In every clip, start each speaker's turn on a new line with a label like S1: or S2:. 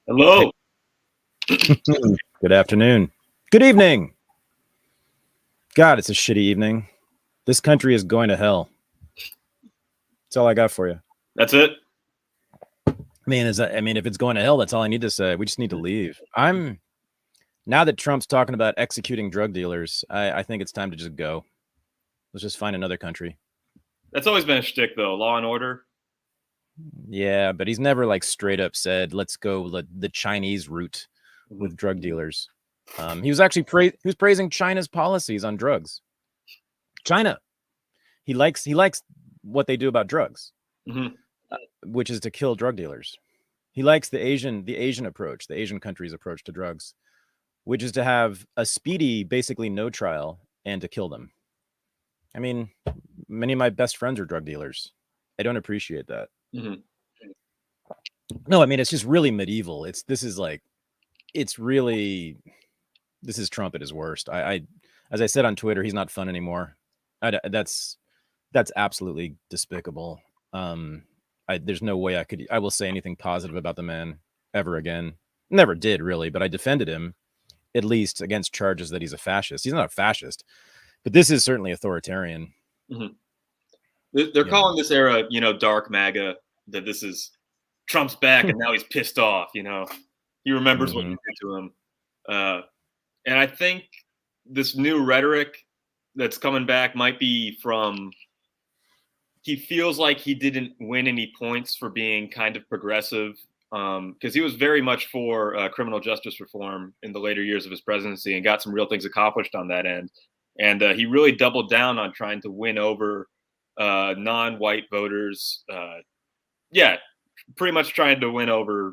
S1: Hello.
S2: Good afternoon. Good evening. God, it's a shitty evening. This country is going to hell. That's all I got for you.
S1: That's it.
S2: I mean, if it's going to hell, that's all I need to say. We just need to leave. Now that Trump's talking about executing drug dealers, I think it's time to just go. Let's just find another country.
S1: That's always been a shtick, though. Law and order.
S2: Yeah, but he's never like straight up said, "Let's go the Chinese route with drug dealers." He was actually he was praising China's policies on drugs. China. He likes what they do about drugs, which is to kill drug dealers. He likes the Asian approach, the Asian countries' approach to drugs, which is to have a speedy, basically no trial, and to kill them. I mean, many of my best friends are drug dealers. I don't appreciate that. No, I mean, it's just really medieval. This is Trump at his worst. As I said on Twitter, he's not fun anymore. That's absolutely despicable. There's no way I will say anything positive about the man ever again. Never did, really, but I defended him, at least against charges that he's a fascist. He's not a fascist, but this is certainly authoritarian.
S1: They're calling this era, dark MAGA, that this is Trump's back and now he's pissed off, He remembers what you did to him. And I think this new rhetoric that's coming back might be from he feels like he didn't win any points for being kind of progressive, because he was very much for criminal justice reform in the later years of his presidency and got some real things accomplished on that end. And he really doubled down on trying to win over non-white voters. Pretty much trying to win over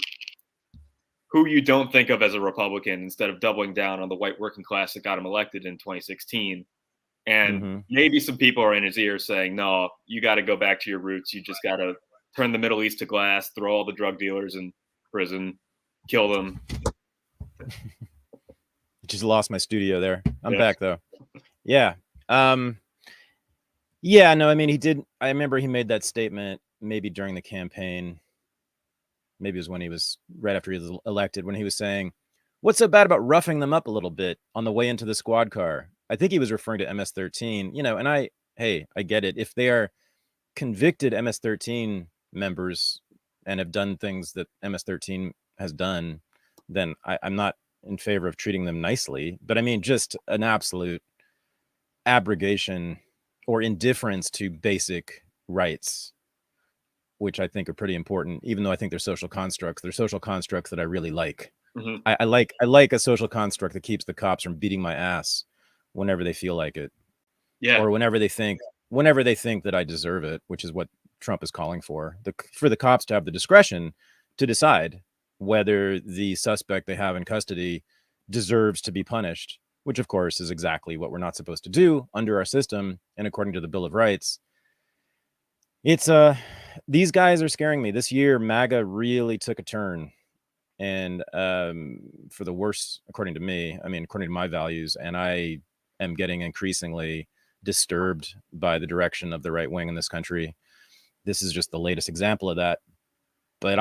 S1: who you don't think of as a Republican instead of doubling down on the white working class that got him elected in 2016. And maybe some people are in his ear saying, no, you got to go back to your roots. You just got to turn the Middle East to glass, throw all the drug dealers in prison, kill them.
S2: Just lost my studio there. I'm back, though. Yeah. Yeah, no, I mean, he did. I remember he made that statement maybe during the campaign. Maybe it was when he was right after he was elected, when he was saying, what's so bad about roughing them up a little bit on the way into the squad car? I think he was referring to MS-13, and I get it. If they are convicted MS-13 members and have done things that MS-13 has done, then I'm not in favor of treating them nicely. But I mean, just an absolute abrogation or indifference to basic rights, which I think are pretty important, even though I think they're social constructs. They're social constructs that I really like. I like a social construct that keeps the cops from beating my ass whenever they feel like it.
S1: Yeah.
S2: Or whenever they think that I deserve it, which is what Trump is calling for. For the cops to have the discretion to decide whether the suspect they have in custody deserves to be punished, which of course is exactly what we're not supposed to do under our system and according to the Bill of Rights. It's these guys are scaring me. This year, MAGA really took a turn, and for the worse, according to me. I mean, according to my values, and I am getting increasingly disturbed by the direction of the right wing in this country. This is just the latest example of that. But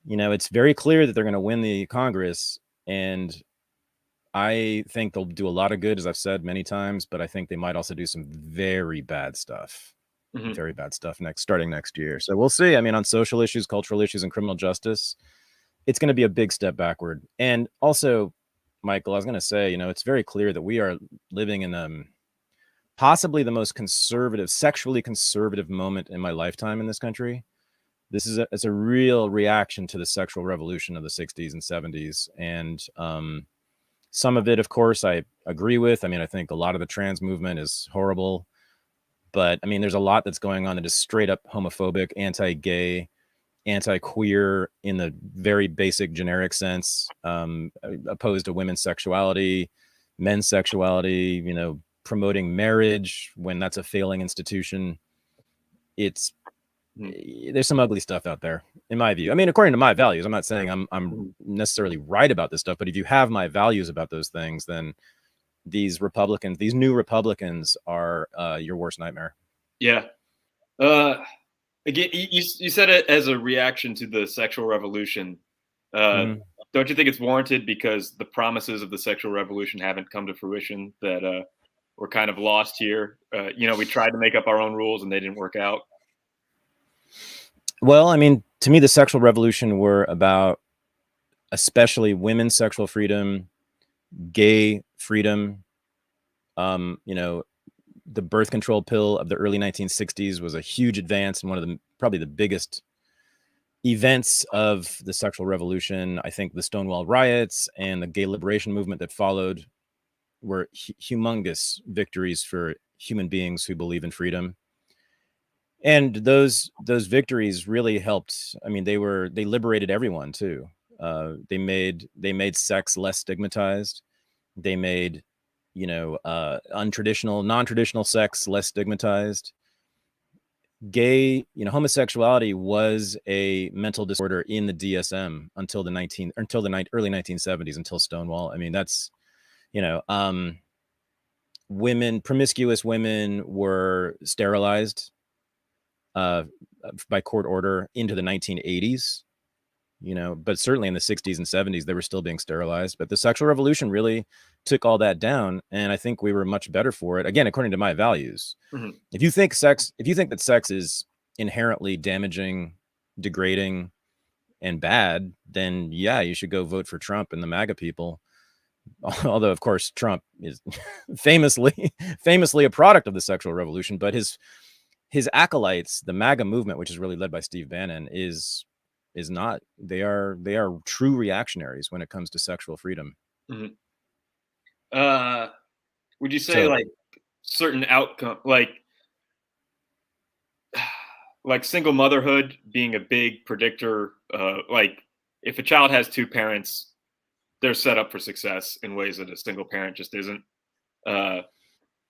S2: it's very clear that they're going to win the Congress, and I think they'll do a lot of good, as I've said many times, but I think they might also do some very bad stuff. Very bad stuff starting next year. So we'll see. I mean, on social issues, cultural issues, and criminal justice, it's going to be a big step backward. And also, Michael, I was going to say, it's very clear that we are living in possibly the most sexually conservative moment in my lifetime in this country. It's a real reaction to the sexual revolution of the 60s and 70s. And some of it, of course, I agree with. I mean, I think a lot of the trans movement is horrible. But I mean, there's a lot that's going on that is straight up homophobic, anti-gay, anti-queer in the very basic generic sense, opposed to women's sexuality, men's sexuality, promoting marriage when that's a failing institution. There's some ugly stuff out there, in my view. I mean, according to my values, I'm not saying I'm necessarily right about this stuff, but if you have my values about those things, then these new Republicans are your worst nightmare.
S1: Yeah. Again, you said it as a reaction to the sexual revolution. Don't you think it's warranted because the promises of the sexual revolution haven't come to fruition? That we're kind of lost here. We tried to make up our own rules and they didn't work out.
S2: Well, I mean, to me, the sexual revolution were about especially women's sexual freedom, gay freedom. The birth control pill of the early 1960s was a huge advance and one of the probably the biggest events of the sexual revolution. I think the Stonewall riots and the gay liberation movement that followed were humongous victories for human beings who believe in freedom. And those victories really helped. I mean, they liberated everyone too. They made sex less stigmatized. They made non-traditional sex less stigmatized. Gay, homosexuality was a mental disorder in the DSM until the early 1970s, until Stonewall. I mean, that's, promiscuous women were sterilized by court order into the 1980s. But certainly in the 60s and 70s, they were still being sterilized. But the sexual revolution really took all that down. And I think we were much better for it. Again, according to my values. Mm-hmm. If you think that sex is inherently damaging, degrading, and bad, then yeah, you should go vote for Trump and the MAGA people. Although, of course, Trump is famously a product of the sexual revolution, but his acolytes, the MAGA movement, which is really led by Steve Bannon, is not. They are true reactionaries when it comes to sexual freedom.
S1: Mm-hmm. Would you say like certain outcome, like single motherhood being a big predictor, like if a child has two parents, they're set up for success in ways that a single parent just isn't.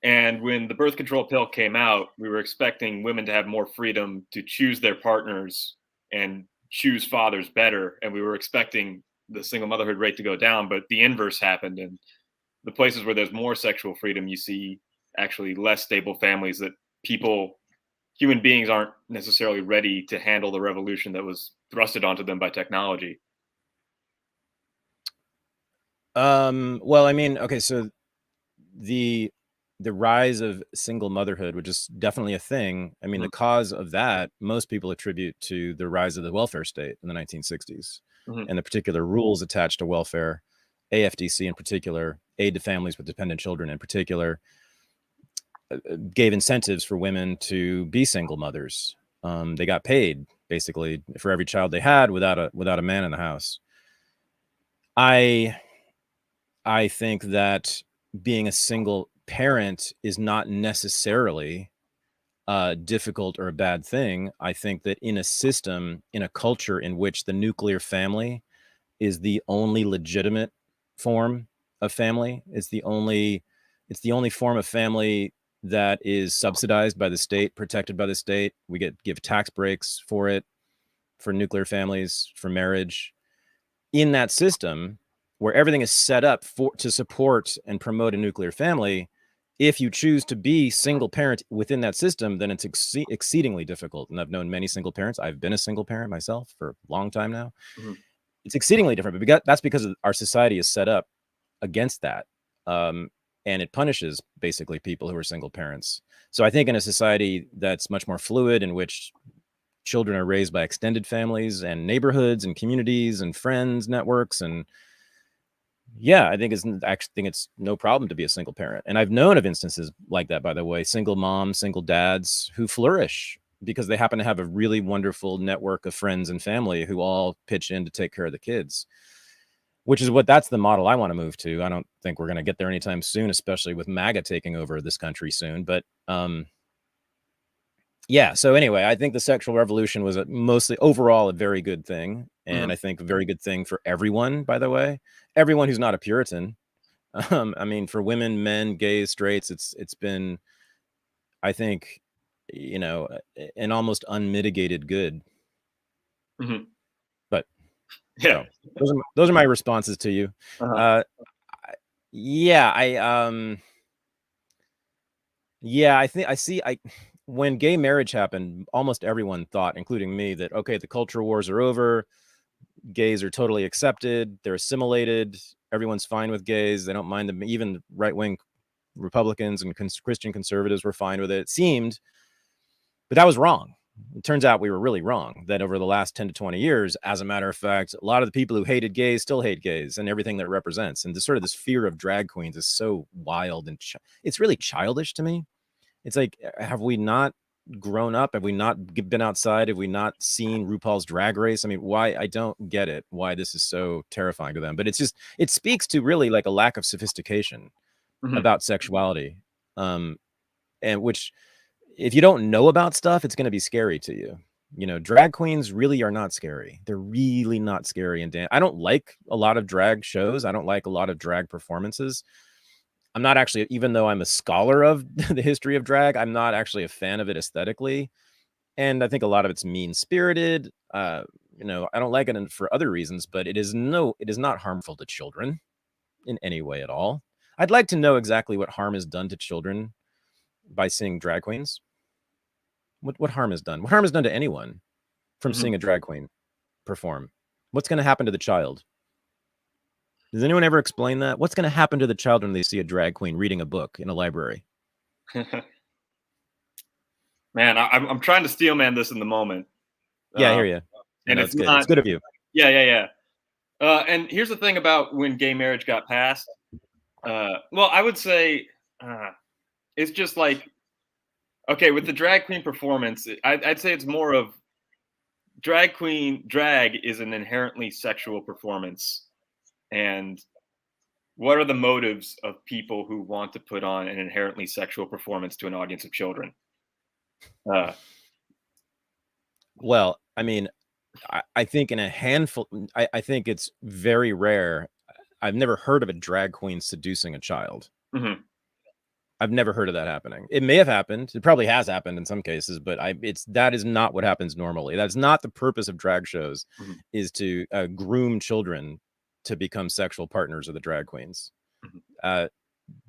S1: And when the birth control pill came out, we were expecting women to have more freedom to choose their partners and choose fathers better. And we were expecting the single motherhood rate to go down, but the inverse happened. And the places where there's more sexual freedom, you see actually less stable families, that human beings aren't necessarily ready to handle the revolution that was thrusted onto them by technology.
S2: Well, I mean, okay, so the rise of single motherhood, which is definitely a thing. I mean, the cause of that, most people attribute to the rise of the welfare state in the 1960s and the particular rules attached to welfare, AFDC in particular, aid to families with dependent children in particular, gave incentives for women to be single mothers. They got paid basically for every child they had without a man in the house. I think that being a single parent is not necessarily difficult or a bad thing. I think that in a system, in a culture in which the nuclear family is the only legitimate form of family, it's the only form of family that is subsidized by the state, protected by the state. We give tax breaks for it, for nuclear families, for marriage. In that system, where everything is set up to support and promote a nuclear family, if you choose to be single parent within that system, then it's exceedingly difficult. And I've known many single parents. I've been a single parent myself for a long time now. Mm-hmm. It's exceedingly different, but that's because our society is set up against that. And it punishes basically people who are single parents. So I think in a society that's much more fluid, in which children are raised by extended families and neighborhoods and communities and friends networks, and yeah, I think it's no problem to be a single parent. And I've known of instances like that, by the way, single moms, single dads who flourish because they happen to have a really wonderful network of friends and family who all pitch in to take care of the kids, that's the model I want to move to. I don't think we're going to get there anytime soon, especially with MAGA taking over this country soon. But yeah, so anyway, I think the sexual revolution was mostly overall a very good thing. And I think a very good thing for everyone, by the way, everyone who's not a Puritan. I mean, for women, men, gays, straights, it's been, I think, an almost unmitigated good. Mm-hmm. But yeah, so, those are my responses to you. Uh-huh. Yeah, I think when gay marriage happened, almost everyone thought, including me, that, okay, the culture wars are over. Gays are totally accepted. They're assimilated. Everyone's fine with gays. They don't mind them. Even right-wing Republicans and Christian conservatives were fine with it. It seemed, but that was wrong. It turns out we were really wrong, that over the last 10 to 20 years, as a matter of fact, a lot of the people who hated gays still hate gays and everything that it represents. And this fear of drag queens is so wild, and it's really childish to me. It's like, have we not grown up? Have we not been outside? Have we not seen RuPaul's Drag Race? I mean, why? I don't get it, why this is so terrifying to them. But it speaks to really like a lack of sophistication about sexuality. And which, if you don't know about stuff, it's going to be scary to you. You know, drag queens really are not scary. They're really not scary. And I don't like a lot of drag shows. I don't like a lot of drag performances. I'm not actually, even though I'm a scholar of the history of drag, I'm not actually a fan of it aesthetically. And I think a lot of it's mean-spirited. I don't like it for other reasons, but it is not harmful to children in any way at all. I'd like to know exactly what harm is done to children by seeing drag queens. What harm is done? What harm is done to anyone from seeing a drag queen perform? What's going to happen to the child? Does anyone ever explain that? What's going to happen to the child when they see a drag queen reading a book in a library?
S1: Man, I'm trying to steel man this in the moment.
S2: Yeah, I hear you.
S1: And it's
S2: good.
S1: Not,
S2: it's good of you.
S1: Yeah. And here's the thing about when gay marriage got passed. Well, I would say it's just like, okay, with the drag queen performance, I'd say it's more of drag is an inherently sexual performance. And what are the motives of people who want to put on an inherently sexual performance to an audience of children?
S2: Well, I mean, I think in a handful, I think it's very rare. I've never heard of a drag queen seducing a child. I've never heard of that happening. It may have happened. It probably has happened in some cases, but that is not what happens normally. That's not the purpose of drag shows, is to groom children to become sexual partners of the drag queens.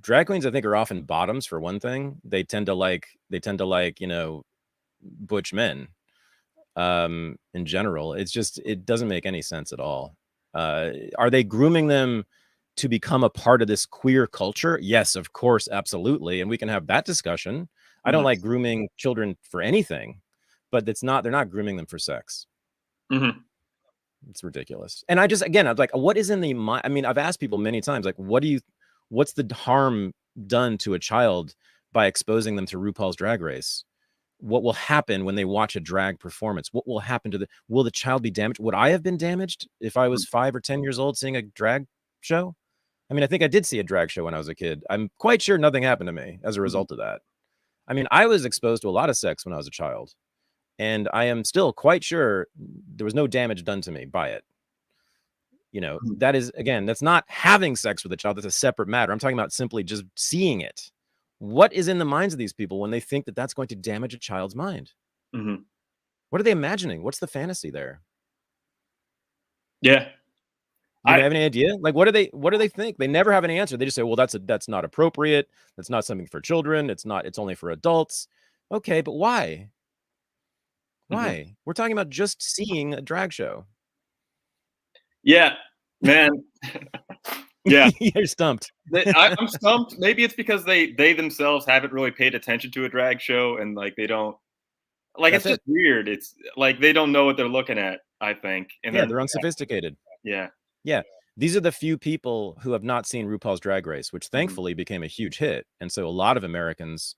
S2: Drag queens, I think, are often bottoms for one thing. They tend to like, butch men. In general, it doesn't make any sense at all. Are they grooming them to become a part of this queer culture? Yes, of course, absolutely. And we can have that discussion. I don't like grooming children for anything, but they're not grooming them for sex. It's ridiculous. And I'm like, what is in the mind? I mean, I've asked people many times, like, what's the harm done to a child by exposing them to RuPaul's Drag Race? What will happen when they watch a drag performance? What will happen will the child be damaged? Would I have been damaged if I was 5 or 10 years old seeing a drag show? I mean, I think I did see a drag show when I was a kid. I'm quite sure nothing happened to me as a result of that. I mean, I was exposed to a lot of sex when I was a child, and I am still quite sure there was no damage done to me by it. That is, again, that's not having sex with a child. That's a separate matter. I'm talking about simply just seeing it. What is in the minds of these people when they think that that's going to damage a child's mind? What are they imagining? What's the fantasy there?
S1: Yeah.
S2: Do you have any idea? Like, what do they think? They never have an answer. They just say, well, that's not appropriate. That's not something for children. It's only for adults. Okay, but why? Why? We're talking about just seeing a drag show.
S1: Yeah, man. Yeah.
S2: You're stumped.
S1: I'm stumped. Maybe it's because they themselves haven't really paid attention to a drag show, and like they don't like. It's just weird. It's like they don't know what they're looking at, I think. And
S2: yeah, they're unsophisticated.
S1: Yeah.
S2: These are the few people who have not seen RuPaul's Drag Race, which thankfully became a huge hit. And so a lot of Americans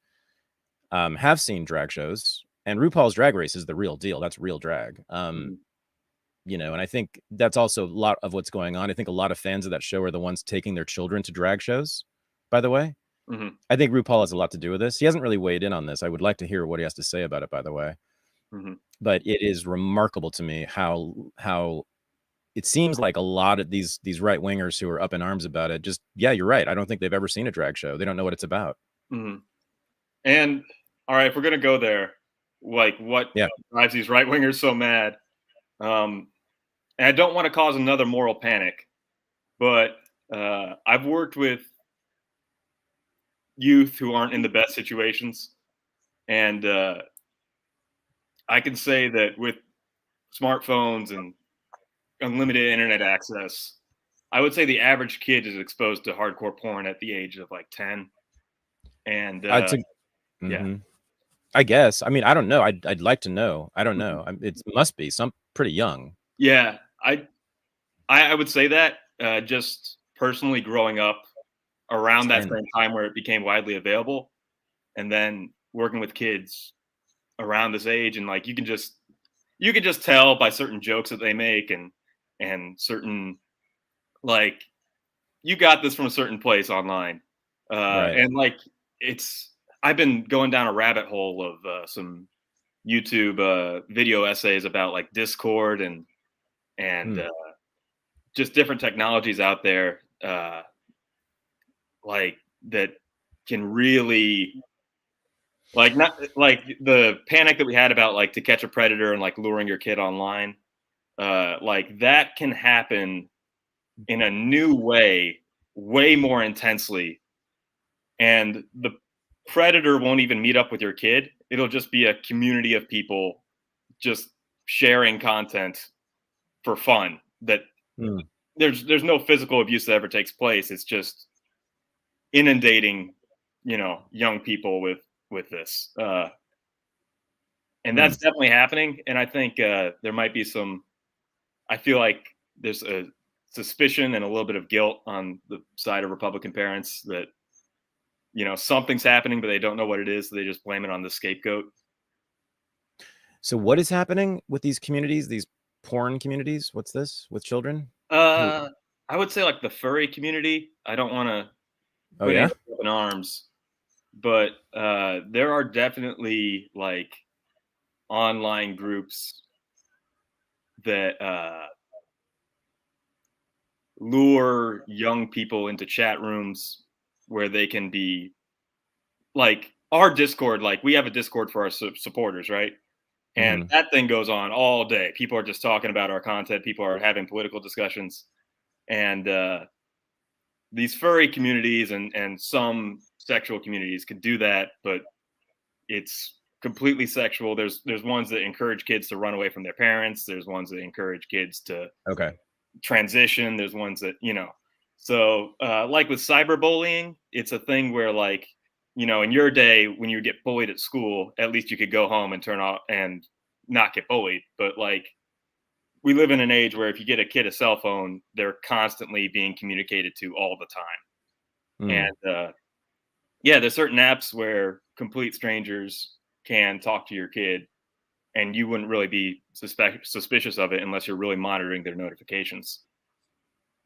S2: have seen drag shows, and RuPaul's Drag Race is the real deal. That's real drag. And I think that's also a lot of what's going on. I think a lot of fans of that show are the ones taking their children to drag shows, by the way. I think RuPaul has a lot to do with this. He hasn't really weighed in on this. I would like to hear what he has to say about it, by the way. But it is remarkable to me how it seems like a lot of these right-wingers who are up in arms about it, you're right. I don't think they've ever seen a drag show. They don't know what it's about.
S1: And all right, if we're going to go there, like what drives these right-wingers so mad? And I don't want to cause another moral panic, but I've worked with youth who aren't in the best situations. And I can say that with smartphones and unlimited internet access, I would say the average kid is exposed to hardcore porn at the age of like 10. And yeah,
S2: I guess. I mean, I don't know. I'd like to know. I don't know. It must be some pretty young.
S1: Yeah, I would say that just personally growing up around that same time where it became widely available, and then working with kids around this age, and like you can just tell by certain jokes that they make and certain, like, you got this from a certain place online,
S2: Right.
S1: and like I've been going down a rabbit hole of some YouTube video essays about like Discord and just different technologies out there, like that can really, like, not like the panic that we had about like To Catch a Predator and like luring your kid online, like that can happen in a new way, way more intensely, and the predator won't even meet up with your kid. It'll just be a community of people just sharing content for fun. That there's no physical abuse that ever takes place. It's just inundating, young people with this, and that's definitely happening. And I think there might be some. I feel like there's a suspicion and a little bit of guilt on the side of Republican parents that something's happening, but they don't know what it is, so they just blame it on the scapegoat.
S2: So what is happening with these communities, these porn communities? What's this with children?
S1: I would say like the furry community. I don't want to put it in arms, but there are definitely like online groups that lure young people into chat rooms where they can be like our Discord. Like we have a Discord for our supporters, right? And that thing goes on all day. People are just talking about our content. People are having political discussions, and these furry communities and some sexual communities could do that, but it's completely sexual. There's ones that encourage kids to run away from their parents. There's ones that encourage kids to transition. There's ones that, so like with cyberbullying, it's a thing where like, in your day when you get bullied at school, at least you could go home and turn off and not get bullied. But like we live in an age where if you get a kid a cell phone, they're constantly being communicated to all the time. And there's certain apps where complete strangers can talk to your kid and you wouldn't really be suspicious of it unless you're really monitoring their notifications.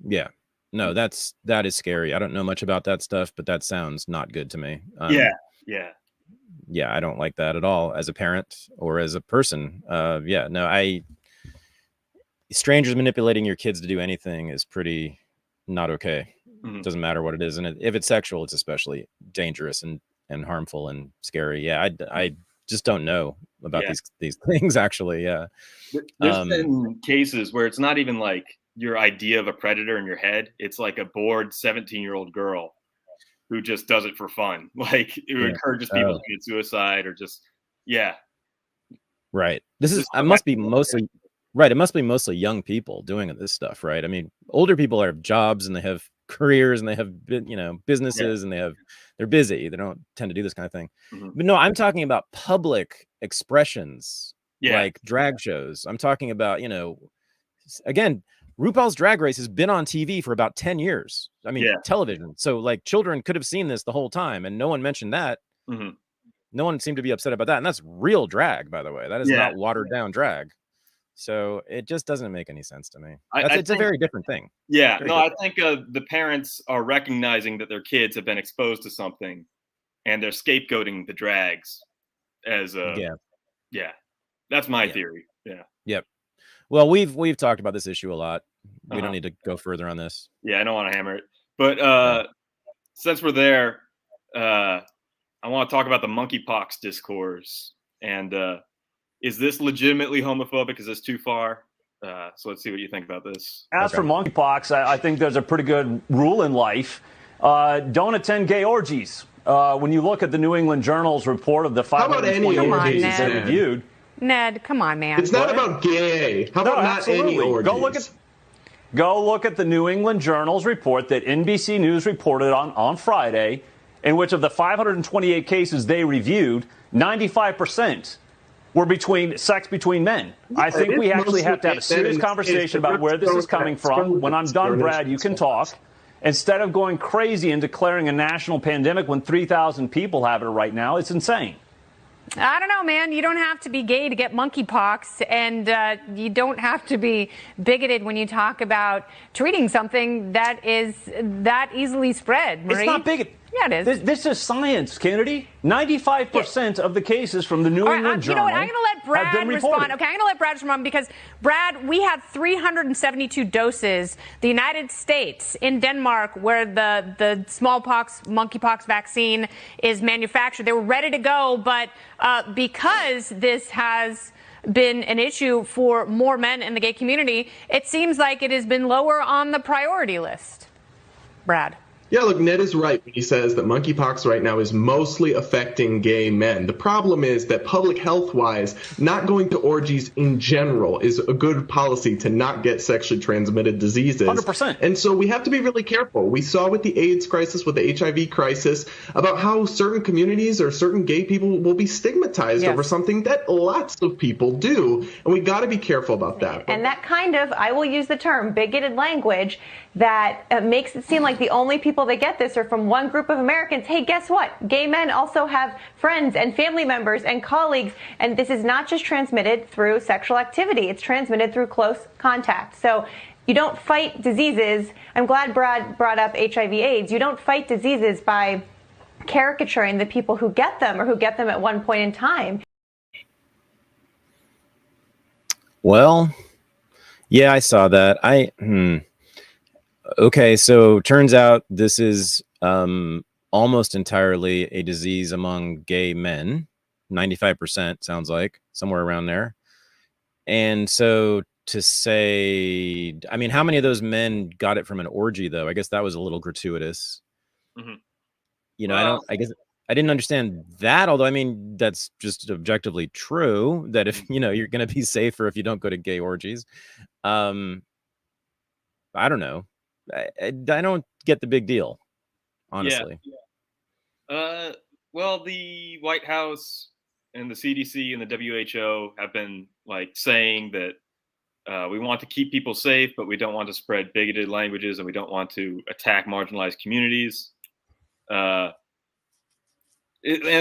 S2: Yeah. No, that is scary. I don't know much about that stuff, but that sounds not good to me. Yeah, I don't like that at all as a parent or as a person. Strangers manipulating your kids to do anything is pretty not okay. It doesn't matter what it is, and if it's sexual, it's especially dangerous and harmful and scary. Yeah, I just don't know about these things actually. Yeah,
S1: there's been cases where it's not even like your idea of a predator in your head. It's like a bored 17-year-old girl who just does it for fun. Like it encourages people to commit suicide or just,
S2: Right. It must be mostly young people doing this stuff, right? I mean, older people have jobs and they have careers and they have, businesses and they're busy. They don't tend to do this kind of thing. But no, I'm talking about public expressions, like drag shows. I'm talking about, again, RuPaul's Drag Race has been on TV for about 10 years. I mean, television. So like children could have seen this the whole time and no one mentioned that. No one seemed to be upset about that. And that's real drag, by the way. That is not watered down drag. So it just doesn't make any sense to me. It's a very different thing.
S1: Yeah. I think the parents are recognizing that their kids have been exposed to something and they're scapegoating the drags as that's my theory. Yeah.
S2: Yep. Well, we've talked about this issue a lot. We don't need to go further on this.
S1: Yeah, I don't want to hammer it. But since we're there, I want to talk about the monkeypox discourse. And is this legitimately homophobic? Is this too far? So let's see what you think about this.
S3: As for monkeypox, I think there's a pretty good rule in life. Don't attend gay orgies. When you look at the New England Journal's report of the 528 cases they reviewed.
S4: Ned, come on, man.
S5: It's not about gay. How about not any orgies?
S3: Go look at the New England Journal's report that NBC News reported on Friday, in which of the 528 cases they reviewed, 95% were sex between men. Yeah, I think we actually have to have a serious conversation about where this is coming from. When I'm done, Brad, you can talk. Instead of going crazy and declaring a national pandemic when 3,000 people have it right now, it's insane.
S4: I don't know, man. You don't have to be gay to get monkeypox, and you don't have to be bigoted when you talk about treating something that is that easily spread, Marie.
S3: It's not bigot.
S4: Yeah, it is.
S3: This is science, Kennedy. 95% of the cases from the New England Journal.
S4: You know what? I'm going to let Brad respond. Okay, I'm going to let Brad respond because, Brad, we had 372 doses. The United States, in Denmark, where the smallpox, monkeypox vaccine is manufactured, they were ready to go, but because this has been an issue for more men in the gay community, it seems like it has been lower on the priority list. Brad.
S5: Yeah, look, Ned is right when he says that monkeypox right now is mostly affecting gay men. The problem is that public health-wise, not going to orgies in general is a good policy to not get sexually transmitted diseases.
S3: 100%.
S5: And so we have to be really careful. We saw with the AIDS crisis, with the HIV crisis, about how certain communities or certain gay people will be stigmatized over something that lots of people do. And we got to be careful about that.
S6: And that kind of, I will use the term, bigoted language that makes it seem like the only people that get this are from one group of Americans. Hey, guess what? Gay men also have friends and family members and colleagues, and this is not just transmitted through sexual activity. It's transmitted through close contact. So you don't fight diseases. I'm glad Brad brought up HIV/AIDS. You don't fight diseases by caricaturing the people who get them or who get them at one point in time.
S2: Well, yeah, I saw that. Okay, so turns out this is almost entirely a disease among gay men. 95% sounds like, somewhere around there. And so to say, I mean, how many of those men got it from an orgy, though? I guess that was a little gratuitous. Mm-hmm. You know, I guess I didn't understand that, although, I mean, that's just objectively true, that if, you know, you're going to be safer if you don't go to gay orgies. I don't know. I don't get the big deal, honestly.
S1: Yeah. Well, the White House and the CDC and the WHO have been like saying that we want to keep people safe, but we don't want to spread bigoted languages and we don't want to attack marginalized communities. And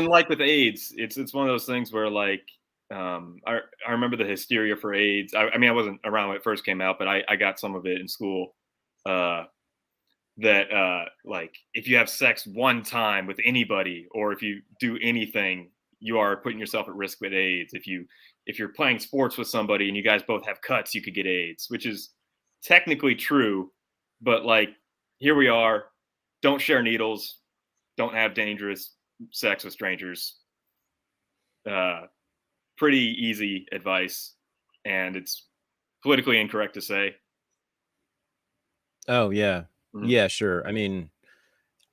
S1: like with AIDS, it's one of those things where like I remember the hysteria for AIDS. I mean, I wasn't around when it first came out, but I got some of it in school. That like if you have sex one time with anybody or if you do anything, you are putting yourself at risk with AIDS. If you're playing sports with somebody and you guys both have cuts, you could get AIDS, which is technically true. But like here we are, don't share needles, don't have dangerous sex with strangers. Pretty easy advice, and it's politically incorrect to say.
S2: Oh, yeah. Mm-hmm. Yeah, sure. I mean,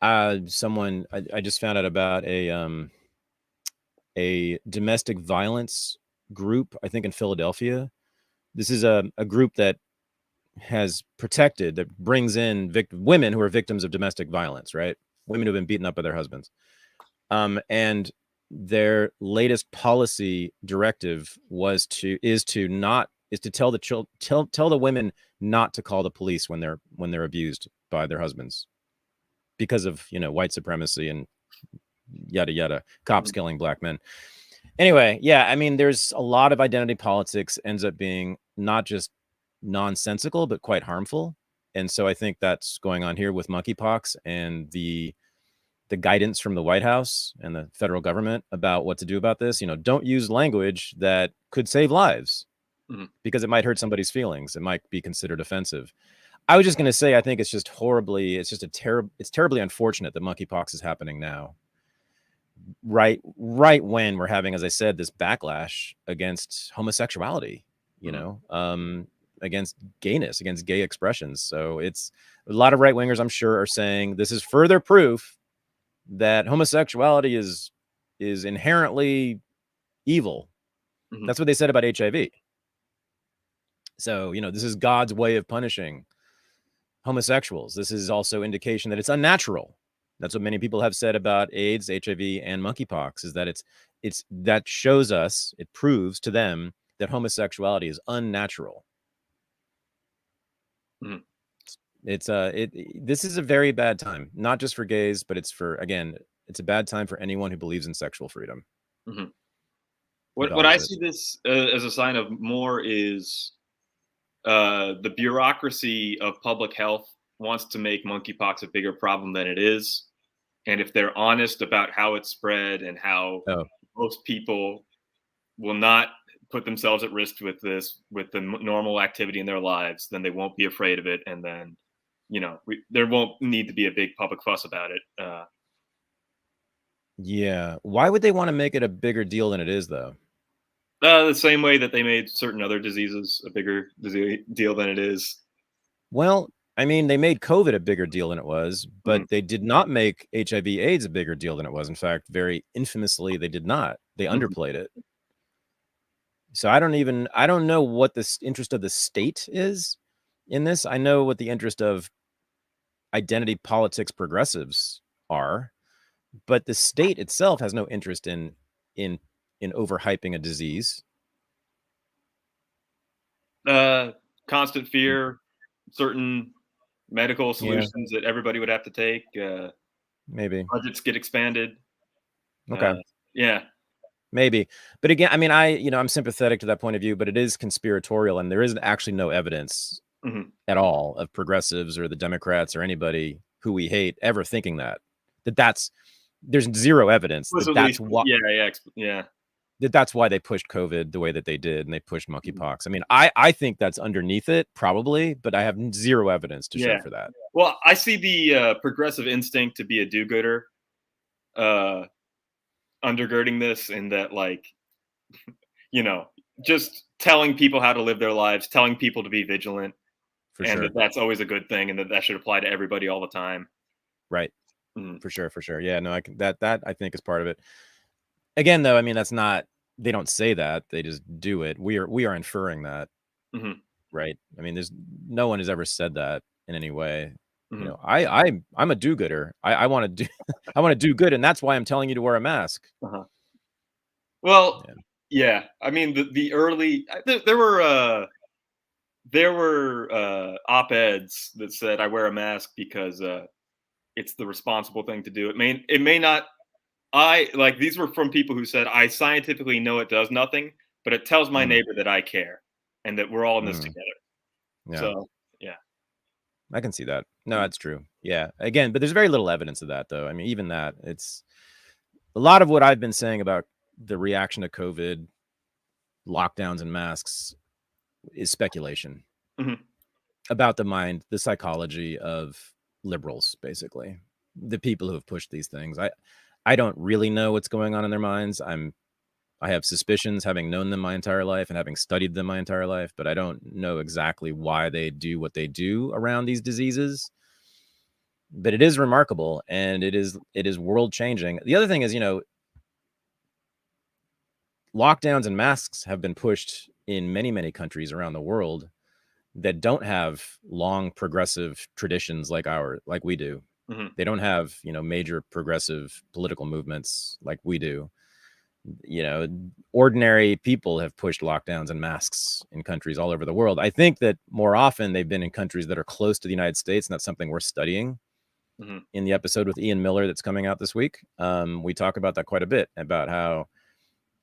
S2: I just found out about a domestic violence group, I think in Philadelphia. This is a group that brings in women who are victims of domestic violence, right? Women who have been beaten up by their husbands. And their latest policy directive is to tell the women not to call the police when they're abused by their husbands because of, you know, white supremacy and yada yada, cops killing black men. Anyway, yeah, I mean, there's a lot of identity politics ends up being not just nonsensical but quite harmful, and so I think that's going on here with monkeypox and the guidance from the White House and the federal government about what to do about this. You know, don't use language that could save lives. Mm-hmm. Because it might hurt somebody's feelings. It might be considered offensive. I was just going to say, I think it's terribly unfortunate that monkeypox is happening now. Right when we're having, as I said, this backlash against homosexuality, you know, against gayness, against gay expressions. So it's a lot of right wingers, I'm sure, are saying this is further proof that homosexuality is inherently evil. That's what they said about HIV. So, this is God's way of punishing homosexuals. This is also indication that it's unnatural. That's what many people have said about AIDS, HIV, and monkeypox, is that that shows us, it proves to them that homosexuality is unnatural. This is a very bad time, not just for gays, but it's a bad time for anyone who believes in sexual freedom.
S1: What I see this as a sign of more is the bureaucracy of public health wants to make monkeypox a bigger problem than it is. And if they're honest about how it's spread and how most people will not put themselves at risk with this, with the normal activity in their lives, then they won't be afraid of it. And then, there won't need to be a big public fuss about it.
S2: Yeah. Why would they want to make it a bigger deal than it is, though?
S1: The same way that they made certain other diseases a bigger deal than it is.
S2: Well, I mean, they made COVID a bigger deal than it was, but they did not make HIV/AIDS a bigger deal than it was. In fact, very infamously, they did not. They underplayed it. So I don't know what the interest of the state is in this. I know what the interest of identity politics progressives are, but the state itself has no interest in overhyping a disease.
S1: Constant fear, certain medical solutions that everybody would have to take.
S2: Maybe
S1: budgets get expanded.
S2: Okay.
S1: Yeah.
S2: Maybe. But again, I mean, I'm sympathetic to that point of view, but it is conspiratorial, and there is actually no evidence at all of progressives or the Democrats or anybody who we hate ever thinking there's zero evidence that's why.
S1: Yeah.
S2: That's why they pushed COVID the way that they did, and they pushed monkeypox. I mean, I think that's underneath it, probably, but I have zero evidence to show for that.
S1: Well, I see the progressive instinct to be a do-gooder undergirding this, in that, like, just telling people how to live their lives, telling people to be vigilant, that's always a good thing, and that should apply to everybody all the time.
S2: Right. For sure. Yeah, no, that I think is part of it. Again, though, I mean, that's not, they don't say that, they just do it. We are inferring that, right? I mean, no one has ever said that in any way. I'm a do-gooder. I want to do I want to do good, and that's why I'm telling you to wear a mask.
S1: Well, yeah. I mean, the early there were op-eds that said I wear a mask because it's the responsible thing to do. It may not. These were from people who said, I scientifically know it does nothing, but it tells my neighbor that I care and that we're all in this together.
S2: Yeah.
S1: So, yeah.
S2: I can see that. No, that's true. Yeah. Again, but there's very little evidence of that, though. I mean, even that, it's a lot of what I've been saying about the reaction to COVID, lockdowns and masks is speculation about the mind, the psychology of liberals, basically, the people who have pushed these things. I don't really know what's going on in their minds. I have suspicions, having known them my entire life and having studied them my entire life, but I don't know exactly why they do what they do around these diseases. But it is remarkable, and it is world changing. The other thing is, lockdowns and masks have been pushed in many, many countries around the world that don't have long progressive traditions like we do. They don't have, major progressive political movements like we do. Ordinary people have pushed lockdowns and masks in countries all over the world. I think that more often they've been in countries that are close to the United States, and that's something we're studying in the episode with Ian Miller that's coming out this week. We talk about that quite a bit, about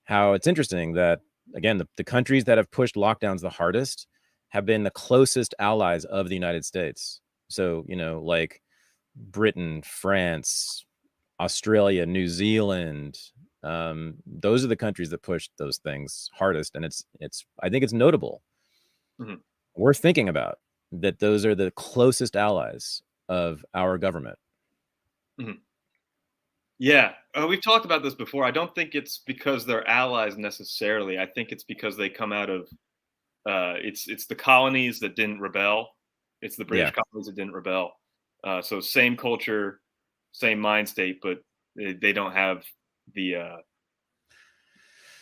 S2: how it's interesting that, again, the countries that have pushed lockdowns the hardest have been the closest allies of the United States. So, like Britain, France, Australia, New Zealand, those are the countries that pushed those things hardest. And I think it's notable. We're thinking about that. Those are the closest allies of our government.
S1: Yeah. We've talked about this before. I don't think it's because they're allies necessarily. I think it's because they come out of, it's the colonies that didn't rebel. It's the British colonies that didn't rebel. So same culture, same mind state, but They don't have the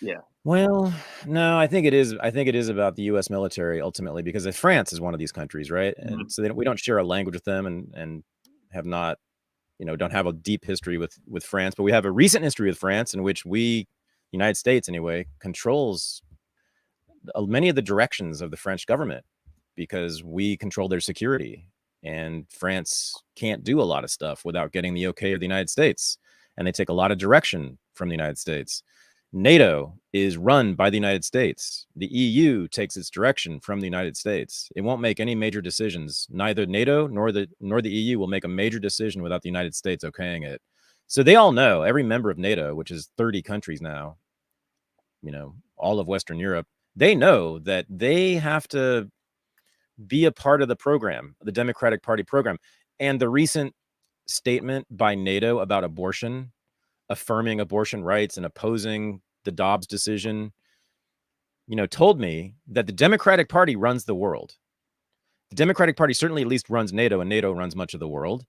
S1: yeah.
S2: Well, no, I think it is. I think it is about the U.S. military ultimately, because France is one of these countries, right? And so we don't share a language with them, and have not, don't have a deep history with France, but we have a recent history with France in which United States anyway, controls many of the directions of the French government because we control their security, and France can't do a lot of stuff without getting the okay of the United States, and they take a lot of direction from the United States. NATO is run by the United States. The EU takes its direction from the United States. It won't make any major decisions. Neither NATO nor the EU will make a major decision without the United States okaying it. So they all know, every member of NATO, which is 30 countries now, all of Western Europe, they know that they have to be a part of the program, the Democratic Party program. And the recent statement by NATO about abortion, affirming abortion rights and opposing the Dobbs decision, told me that the Democratic Party runs the world. The Democratic Party certainly at least runs NATO, and NATO runs much of the world.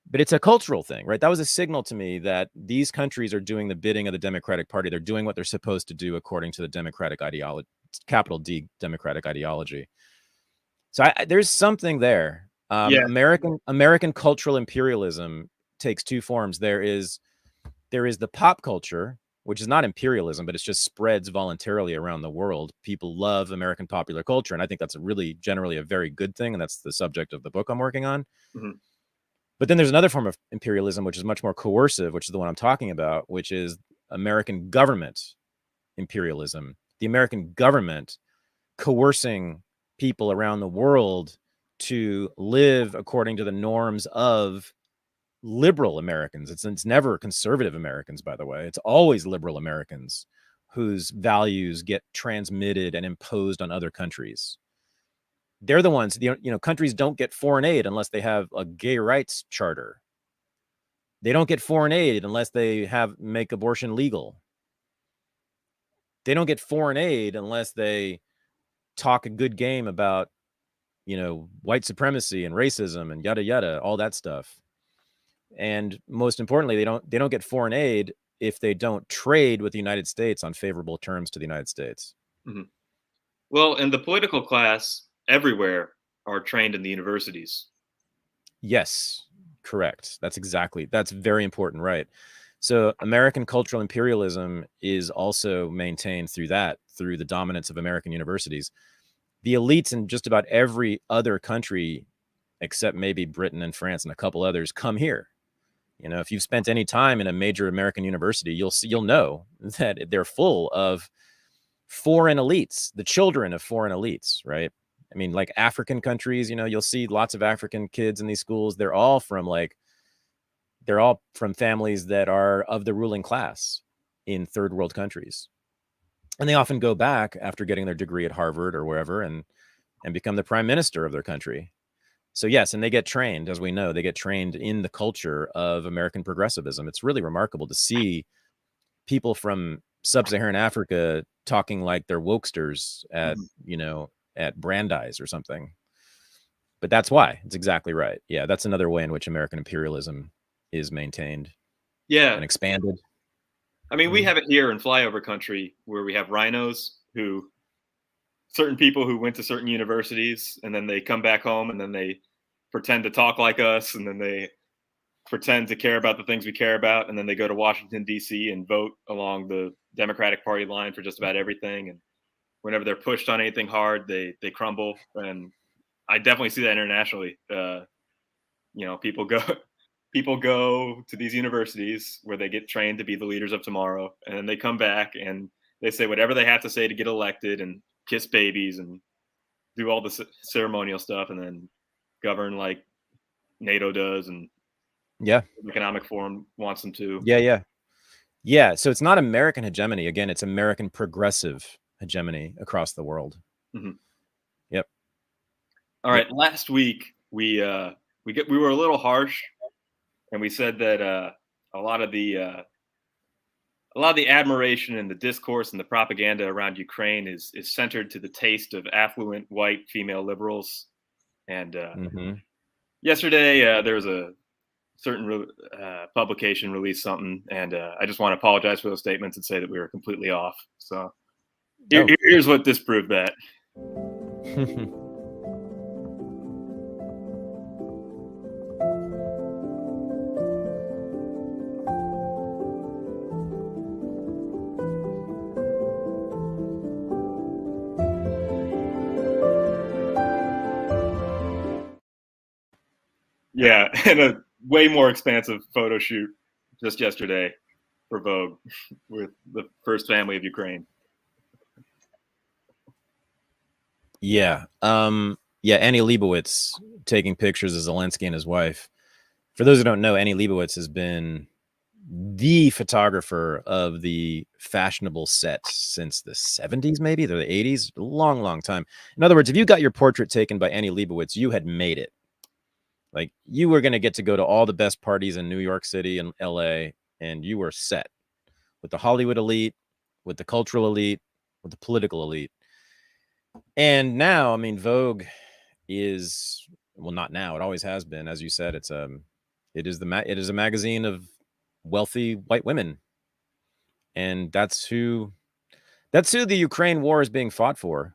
S2: But it's a cultural thing, right? That was a signal to me that these countries are doing the bidding of the Democratic Party. They're doing what they're supposed to do according to the Democratic ideology, capital D, Democratic ideology. So there's something there. American cultural imperialism takes two forms. There is the pop culture, which is not imperialism, but it's just spreads voluntarily around the world. People love American popular culture, and I think that's generally a very good thing, and that's the subject of the book I'm working on.
S1: Mm-hmm.
S2: But then there's another form of imperialism, which is much more coercive, which is the one I'm talking about, which is American government imperialism. The American government coercing people around the world to live according to the norms of liberal Americans. It's never conservative Americans, by the way. It's always liberal Americans whose values get transmitted and imposed on other countries. They're the ones, countries don't get foreign aid unless they have a gay rights charter. They don't get foreign aid unless they make abortion legal. They don't get foreign aid unless they talk a good game about, white supremacy and racism and yada, yada, all that stuff. And most importantly, they don't get foreign aid if they don't trade with the United States on favorable terms to the United States.
S1: Mm-hmm. Well, and the political class everywhere are trained in the universities.
S2: Yes, correct. That's very important, right? So American cultural imperialism is also maintained through the dominance of American universities. The elites in just about every other country, except maybe Britain and France and a couple others, come here. If you've spent any time in a major American university, you'll know that they're full of foreign elites, the children of foreign elites, right? I mean, like African countries, you'll see lots of African kids in these schools. They're all from families that are of the ruling class in third world countries. And they often go back after getting their degree at Harvard or wherever and become the prime minister of their country. So yes, and they get trained, as we know, in the culture of American progressivism. It's really remarkable to see people from sub-Saharan Africa talking like they're wokesters at Brandeis or something. But that's why. It's exactly right. Yeah, that's another way in which American imperialism is maintained.
S1: Yeah.
S2: And expanded.
S1: I mean, we have it here in flyover country where we have rhinos certain people who went to certain universities, and then they come back home and then they pretend to talk like us, and then they pretend to care about the things we care about, and then they go to Washington, D.C. and vote along the Democratic Party line for just about everything. And whenever they're pushed on anything hard, they crumble. And I definitely see that internationally. People go to these universities where they get trained to be the leaders of tomorrow, and then they come back and they say whatever they have to say to get elected and kiss babies and do all the ceremonial stuff, and then govern like NATO does and
S2: the
S1: Economic Forum wants them to.
S2: Yeah. So it's not American hegemony. Again, it's American progressive hegemony across the world.
S1: Mm-hmm.
S2: Yep.
S1: All right. Last week we were a little harsh, and we said that a lot of the admiration and the discourse and the propaganda around Ukraine is centered to the taste of affluent white female liberals. And yesterday there was a certain publication released something, and I just want to apologize for those statements and say that we were completely off. So here's what disproved that. Yeah, and a way more expansive photo shoot just yesterday for Vogue with the first family of Ukraine.
S2: Yeah. Annie Leibovitz taking pictures of Zelensky and his wife. For those who don't know, Annie Leibovitz has been the photographer of the fashionable set since the 70s, maybe, or the 80s, a long, long time. In other words, if you got your portrait taken by Annie Leibovitz, you had made it. Like, you were going to get to go to all the best parties in New York City and LA, and you were set with the Hollywood elite, with the cultural elite, with the political elite. And now, I mean, Vogue is, well, not now, it always has been, as you said, it is a magazine of wealthy white women. And that's who the Ukraine war is being fought for.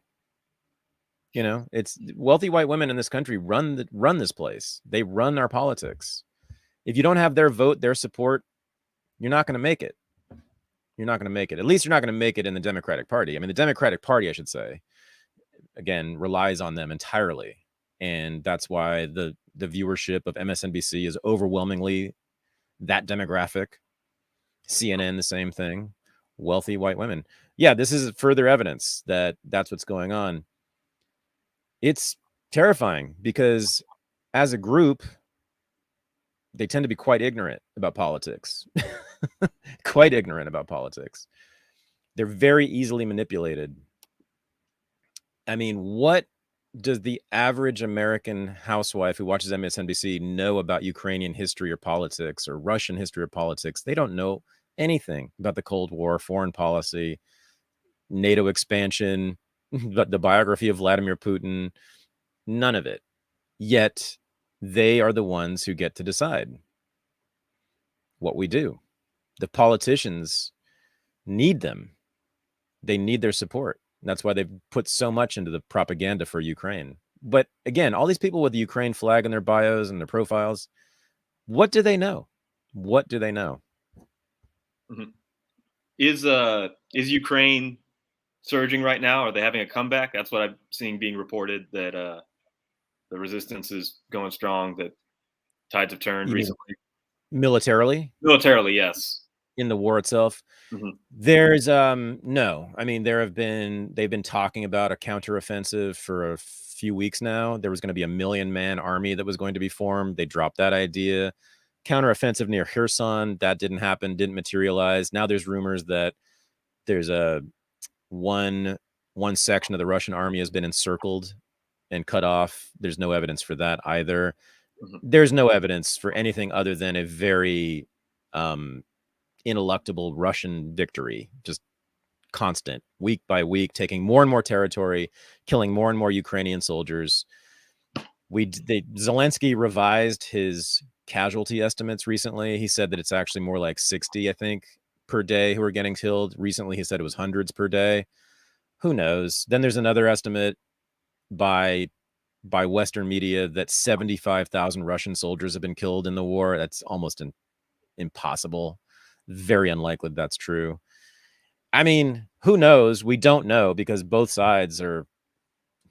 S2: You know, it's wealthy white women in this country run this place. They run our politics. If you don't have their vote, their support, you're not going to make it. You're not going to make it. At least you're not going to make it in the Democratic Party. I mean, the Democratic Party, I should say, again, relies on them entirely. And that's why the viewership of MSNBC is overwhelmingly that demographic. CNN, the same thing. Wealthy white women. Yeah, this is further evidence that that's what's going on. It's terrifying because as a group, they tend to be quite ignorant about politics. Quite ignorant about politics. They're very easily manipulated. I mean, what does the average American housewife who watches MSNBC know about Ukrainian history or politics or Russian history or politics? They don't know anything about the Cold War, foreign policy, NATO expansion, the biography of Vladimir Putin, none of it. Yet they are the ones who get to decide what we do. The politicians need them. They need their support. That's why they've put so much into the propaganda for Ukraine. But again, all these people with the Ukraine flag in their bios and their profiles, what do they know? What do they know?
S1: Mm-hmm. Is Ukraine surging right now? Are they having a comeback? That's what I'm seeing being reported, that the resistance is going strong, that tides have turned recently.
S2: Militarily?
S1: Militarily, yes.
S2: In the war itself? Mm-hmm. There's no. I mean, they've been talking about a counteroffensive for a few weeks now. There was going to be a 1 million-man army that was going to be formed. They dropped that idea. Counteroffensive near Kherson, that didn't happen, didn't materialize. Now there's rumors that there's one section of the Russian army has been encircled and cut off. There's no evidence for that either. Mm-hmm. There's no evidence for anything other than a very ineluctable Russian victory, just constant, week by week, taking more and more territory, killing more and more Ukrainian soldiers. Zelensky revised his casualty estimates recently. He said that it's actually more like 60, I think, per day who are getting killed. Recently, he said it was hundreds per day. Who knows? Then there's another estimate by Western media that 75,000 Russian soldiers have been killed in the war. That's almost impossible. Very unlikely that's true. I mean, who knows? We don't know because both sides are,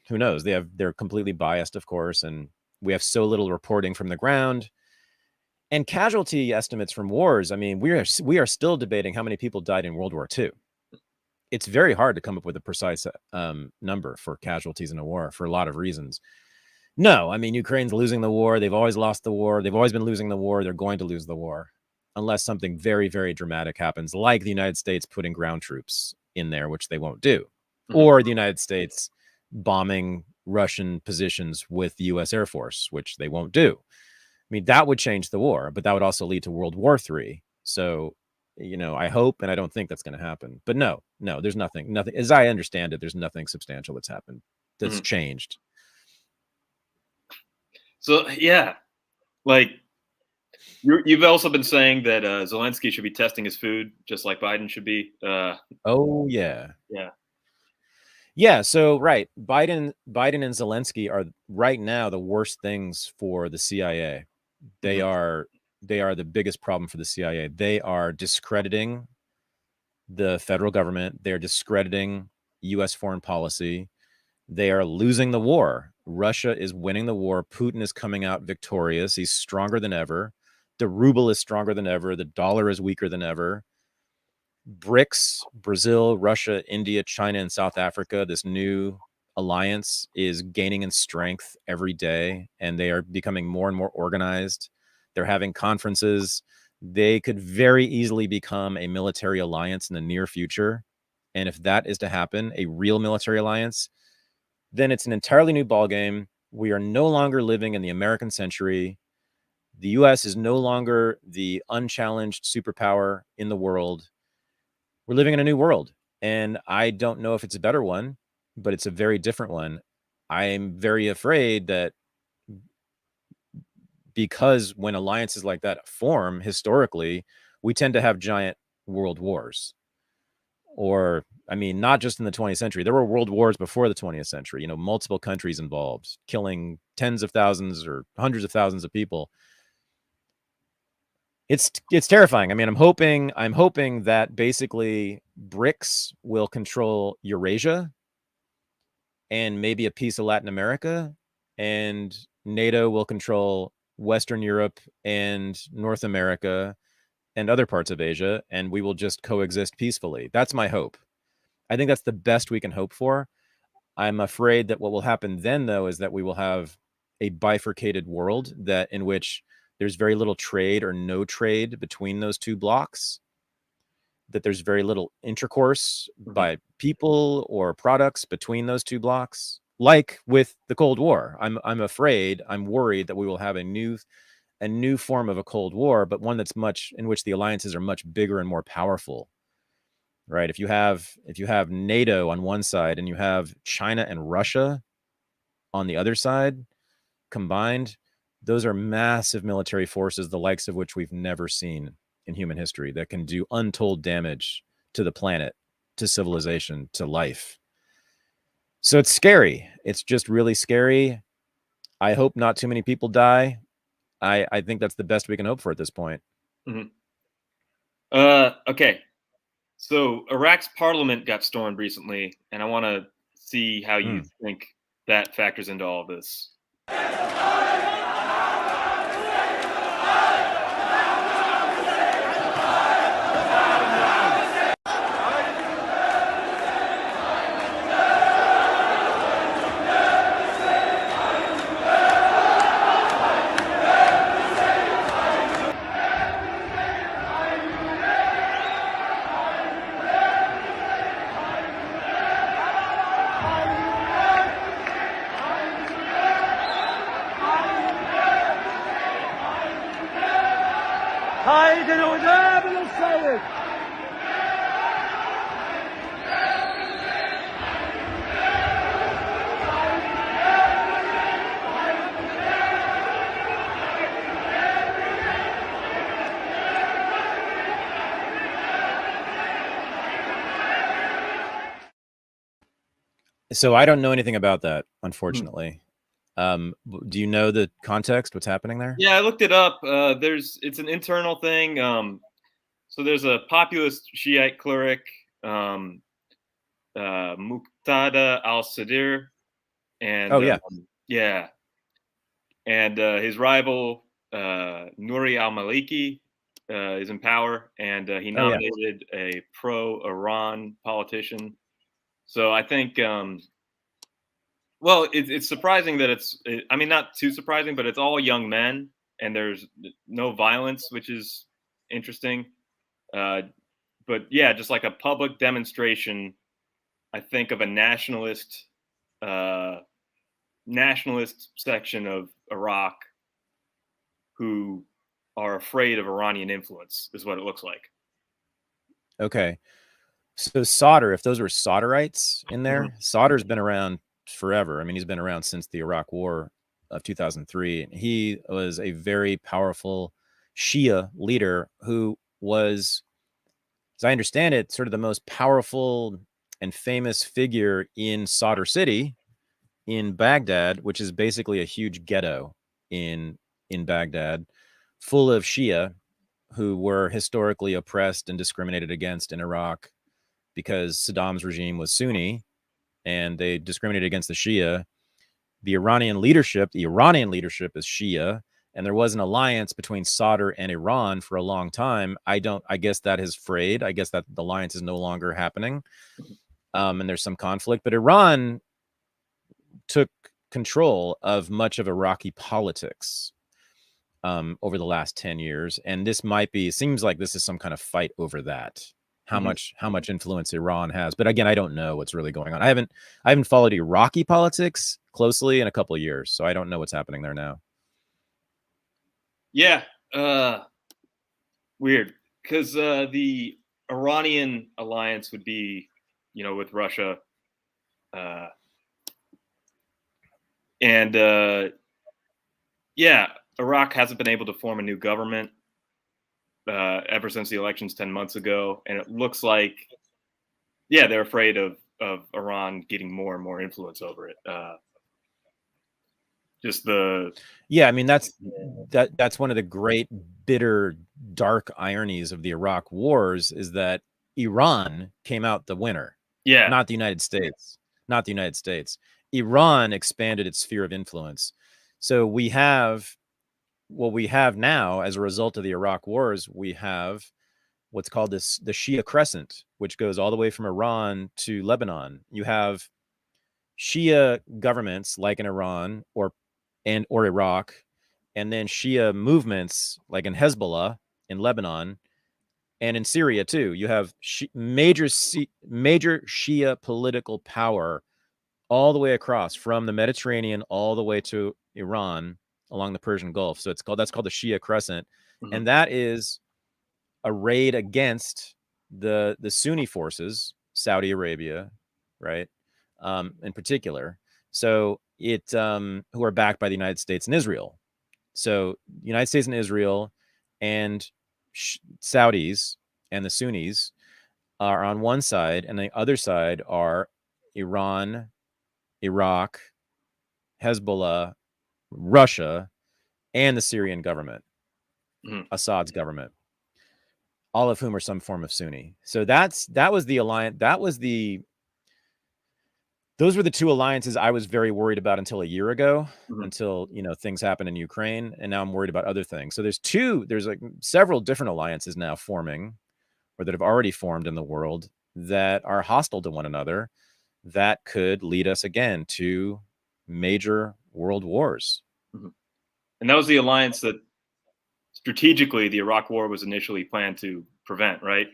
S2: who knows? They're completely biased, of course, and we have so little reporting from the ground. And casualty estimates from wars, I mean, we are still debating how many people died in World War II. It's very hard to come up with a precise number for casualties in a war for a lot of reasons. No, I mean, Ukraine's losing the war. They've always lost the war. They've always been losing the war. They're going to lose the war unless something very, very dramatic happens, like the United States putting ground troops in there, which they won't do, or the United States bombing Russian positions with the U.S. Air Force, which they won't do. I mean, that would change the war, but that would also lead to World War III. So, you know, I hope, and I don't think that's going to happen. But no, there's nothing. As I understand it, there's nothing substantial that's happened that's changed.
S1: So, yeah, like, You've also been saying that Zelensky should be testing his food just like Biden should be.
S2: Oh yeah.
S1: Yeah.
S2: Yeah. So right, Biden and Zelensky are right now the worst things for the CIA. They are the biggest problem for the CIA. They are discrediting the federal government. They're discrediting U.S. foreign policy. They are losing the war. Russia is winning the war. Putin is coming out victorious. He's stronger than ever. The ruble is stronger than ever. The dollar is weaker than ever. BRICS, Brazil, Russia, India, China, and South Africa, this new alliance is gaining in strength every day, and they are becoming more and more organized. They're having conferences. They could very easily become a military alliance in the near future. And if that is to happen, a real military alliance, then it's an entirely new ballgame. We are no longer living in the American century. The U.S. is no longer the unchallenged superpower in the world. We're living in a new world, and I don't know if it's a better one, but it's a very different one. I'm very afraid that because when alliances like that form historically, we tend to have giant world wars. Or, I mean, not just in the 20th century. There were world wars before the 20th century, you know, multiple countries involved, killing tens of thousands or hundreds of thousands of people. It's terrifying. I mean, I'm hoping that basically BRICS will control Eurasia and maybe a piece of Latin America, and NATO will control Western Europe and North America and other parts of Asia, and we will just coexist peacefully. That's my hope. I think that's the best we can hope for. I'm afraid that what will happen then, though, is that we will have a bifurcated world that in which there's very little trade or no trade between those two blocks, that there's very little intercourse by people or products between those two blocks, like with the Cold War. I'm afraid, I'm worried that we will have a new form of a Cold War, but one that's in which the alliances are much bigger and more powerful. Right? If you have NATO on one side and you have China and Russia on the other side combined, those are massive military forces, the likes of which we've never seen in human history, that can do untold damage to the planet, to civilization, to life. So it's scary. It's just really scary. I hope not too many people die. I think that's the best we can hope for at this point.
S1: Okay. So Iraq's parliament got stormed recently, and I want to see how you think that factors into all of this.
S2: So I don't know anything about that, unfortunately. Do you know the context? What's happening there?
S1: Yeah, I looked it up. It's an internal thing. So there's a populist Shiite cleric, Muqtada al-Sadr, and and his rival Nouri al-Maliki is in power, and he nominated a pro-Iran politician. So I think, well, it's surprising that I mean, not too surprising, but it's all young men, and there's no violence, which is interesting. But yeah, just like a public demonstration, I think, of a nationalist section of Iraq who are afraid of Iranian influence, is what it looks like.
S2: Okay. So Sadr, if those were Sadrites in there, Sadr's been around forever. I mean, he's been around since the Iraq War of 2003. He was a very powerful Shia leader who was, as I understand it, sort of the most powerful and famous figure in Sadr City in Baghdad, which is basically a huge ghetto in Baghdad, full of Shia who were historically oppressed and discriminated against in Iraq because Saddam's regime was Sunni and they discriminated against the Shia. The Iranian leadership is Shia, and there was an alliance between Sadr and Iran for a long time. I guess that has frayed. I guess that the alliance is no longer happening. And there's some conflict, but Iran took control of much of Iraqi politics over the last 10 years. And this seems like this is some kind of fight over that. How much influence Iran has. But again, I don't know what's really going on. I haven't followed Iraqi politics closely in a couple of years, so I don't know what's happening there now.
S1: Yeah, weird, because the Iranian alliance would be, with Russia, and Iraq hasn't been able to form a new government ever since the elections 10 months ago, and it looks like, they're afraid of Iran getting more and more influence over it.
S2: I mean, that's one of the great, bitter, dark ironies of the Iraq wars is that Iran came out the winner.
S1: Yeah,
S2: not the United States. Not the United States. Iran expanded its sphere of influence. So what we have now as a result of the Iraq wars, we have what's called the Shia Crescent, which goes all the way from Iran to Lebanon. You have Shia governments like in Iran or Iraq, and then Shia movements like in Hezbollah in Lebanon and in Syria too. You have major Shia political power all the way across from the Mediterranean all the way to Iran along the Persian Gulf. So that's called the Shia Crescent. Mm-hmm. And that is a raid against the Sunni forces, Saudi Arabia, right? In particular. So who are backed by the United States and Israel. So the United States and Israel and Saudis and the Sunnis are on one side, and the other side are Iran, Iraq, Hezbollah, Russia, and the Syrian government, Assad's government, all of whom are some form of Sunni. So that was the alliance. Those were the two alliances I was very worried about until a year ago, until things happened in Ukraine, and now I'm worried about other things. So there's like several different alliances now forming, or that have already formed in the world that are hostile to one another, that could lead us again to major world wars.
S1: And that was the alliance that strategically the Iraq War was initially planned to prevent, right?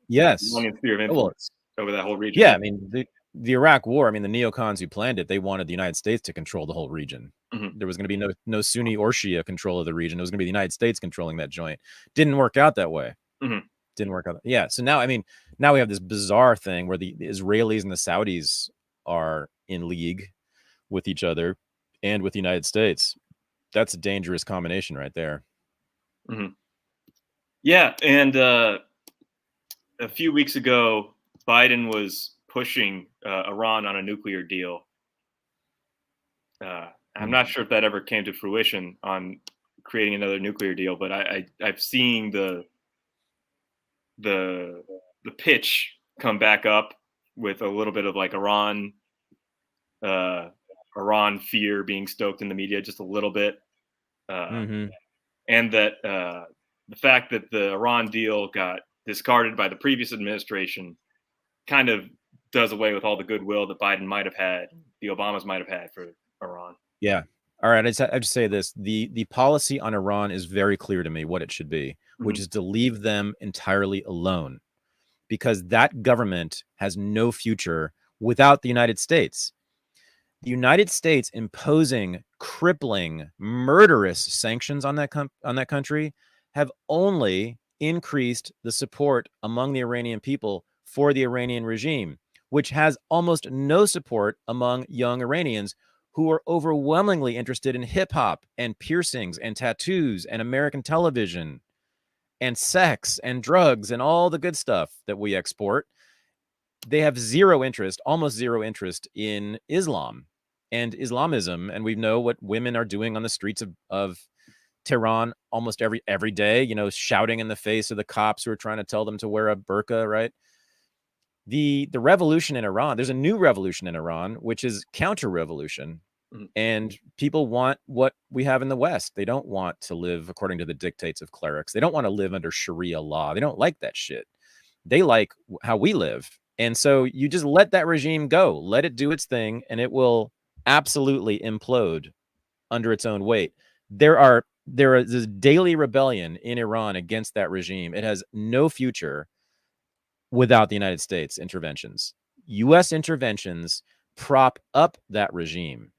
S2: Yes.
S1: Sphere of influence over that whole region.
S2: Yeah, I mean, the Iraq War, I mean, the neocons who planned it, they wanted the United States to control the whole region. There was going to be no Sunni or Shia control of the region. It was going to be the United States controlling that joint. Didn't work out that way. Didn't work out. Yeah. So now we have this bizarre thing where the Israelis and the Saudis are in league with each other and with the United States. That's a dangerous combination right there.
S1: Yeah. And a few weeks ago, Biden was pushing Iran on a nuclear deal. I'm not sure if that ever came to fruition on creating another nuclear deal, but I've seen the pitch come back up with a little bit of like Iran fear being stoked in the media just a little bit. And that the fact that the Iran deal got discarded by the previous administration kind of does away with all the goodwill that Biden might have had, the Obamas might have had for Iran.
S2: Yeah. All right. I just say this. The policy on Iran is very clear to me what it should be, which is to leave them entirely alone, because that government has no future without the United States. The United States imposing crippling, murderous sanctions on that country have only increased the support among the Iranian people for the Iranian regime, which has almost no support among young Iranians who are overwhelmingly interested in hip hop and piercings and tattoos and American television and sex and drugs and all the good stuff that we export. They have zero interest, almost zero interest in Islam and Islamism. And we know what women are doing on the streets of Tehran almost every day, you know, shouting in the face of the cops who are trying to tell them to wear a burqa, right? The revolution in Iran, there's a new revolution in Iran, which is counter-revolution. And people want what we have in the West. They don't want to live according to the dictates of clerics. They don't want to live under Sharia law. They don't like that shit. They like how we live. And so you just let that regime go, let it do its thing, and it will absolutely implode under its own weight. There is this daily rebellion in Iran against that regime. It has no future without the United States interventions. U.S. interventions prop up that regime.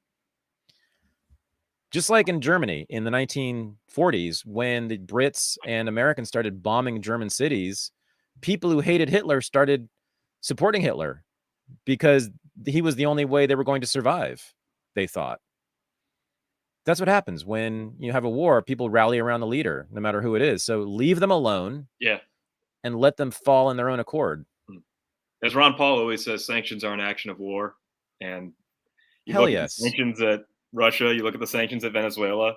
S2: Just like in Germany in the 1940s, when the Brits and Americans started bombing German cities, people who hated Hitler started supporting Hitler because he was the only way they were going to survive, they thought. That's what happens when you have a war. People rally around the leader, no matter who it is. So leave them alone.
S1: Yeah.
S2: And let them fall in their own accord.
S1: As Ron Paul always says, sanctions are an action of war. And you
S2: Hell
S1: look
S2: yes.
S1: at the sanctions at Russia, you look at the sanctions at Venezuela.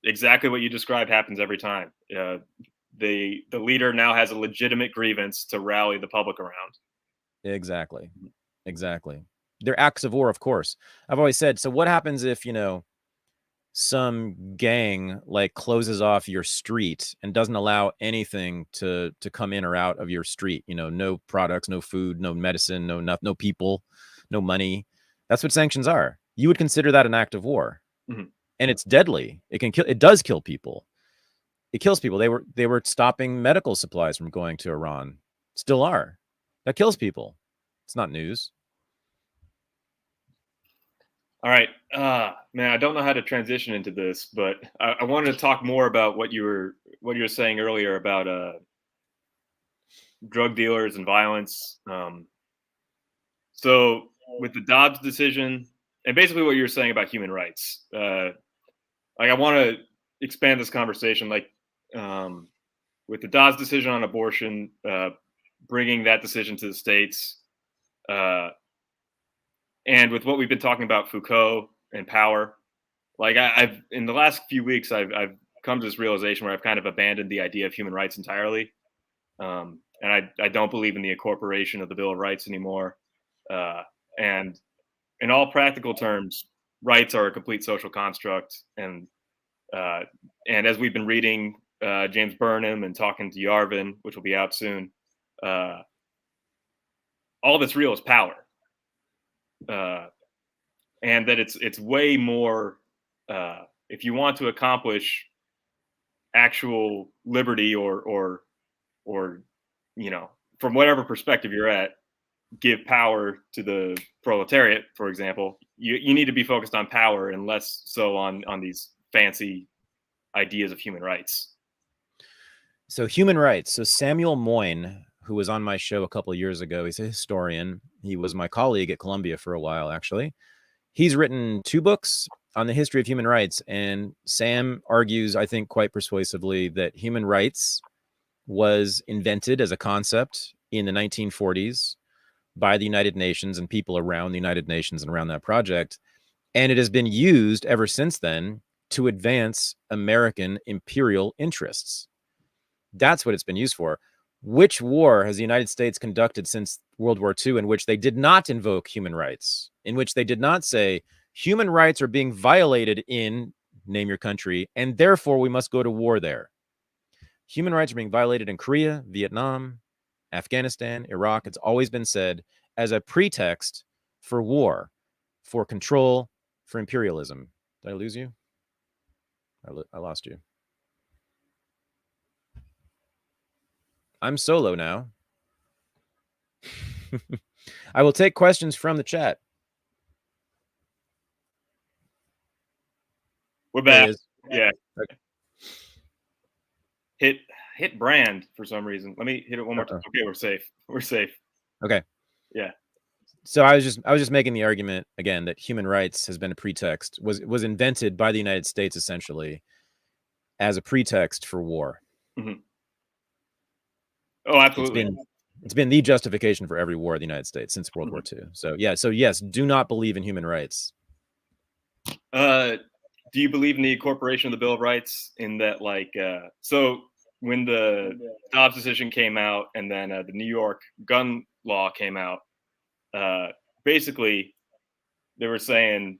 S1: Exactly what you described happens every time. The leader now has a legitimate grievance to rally the public around.
S2: Exactly. Exactly. They're acts of war, of course. I've always said, so what happens if, you know, some gang like closes off your street and doesn't allow anything to come in or out of your street? You know, no products, no food, no medicine, no people, no money. That's what sanctions are. You would consider that an act of war. And it's deadly. It does kill people. It kills people. They were stopping medical supplies from going to Iran. Still are. That kills people. It's not news.
S1: All right, man. I don't know how to transition into this, but I wanted to talk more about what you were saying earlier about drug dealers and violence. So with the Dobbs decision, and basically what you were saying about human rights, like I want to expand this conversation. Like with the Dobbs decision on abortion, bringing that decision to the states. And with what we've been talking about Foucault and power, like I've in the last few weeks, I've come to this realization where I've kind of abandoned the idea of human rights entirely. And I don't believe in the incorporation of the Bill of Rights anymore. And in all practical terms, rights are a complete social construct. And as we've been reading James Burnham and talking to Yarvin, which will be out soon, all that's real is power. And that it's way more, if you want to accomplish actual liberty or you know, from whatever perspective you're at, give power to the proletariat, for example, you need to be focused on power and less so on these fancy ideas of human rights.
S2: So human rights. So Samuel Moyn, who was on my show a couple of years ago, he's a historian. He was my colleague at Columbia for a while, actually. He's written 2 books on the history of human rights. And Sam argues, I think, quite persuasively that human rights was invented as a concept in the 1940s by the United Nations and people around the United Nations and around that project. And it has been used ever since then to advance American imperial interests. That's what it's been used for. Which war has the United States conducted since World War II in which they did not invoke human rights, in which they did not say human rights are being violated in, name your country, and therefore we must go to war there? Human rights are being violated in Korea, Vietnam, Afghanistan, Iraq. It's always been said as a pretext for war, for control, for imperialism. Did I lose you? I lost you. I'm solo now. I will take questions from the chat.
S1: We're back. Yeah. Okay. Hit brand for some reason. Let me hit it one more time. Okay, we're safe. We're safe.
S2: Okay.
S1: Yeah.
S2: So I was just making the argument again that human rights has been a pretext, was invented by the United States essentially as a pretext for war.
S1: Mm-hmm. Oh, absolutely.
S2: It's been the justification for every war in the United States since World War II. So yeah, so yes, do not believe in human rights.
S1: Do you believe in the incorporation of the Bill of Rights in that, like, so when the Dobbs decision came out and then the New York gun law came out, basically they were saying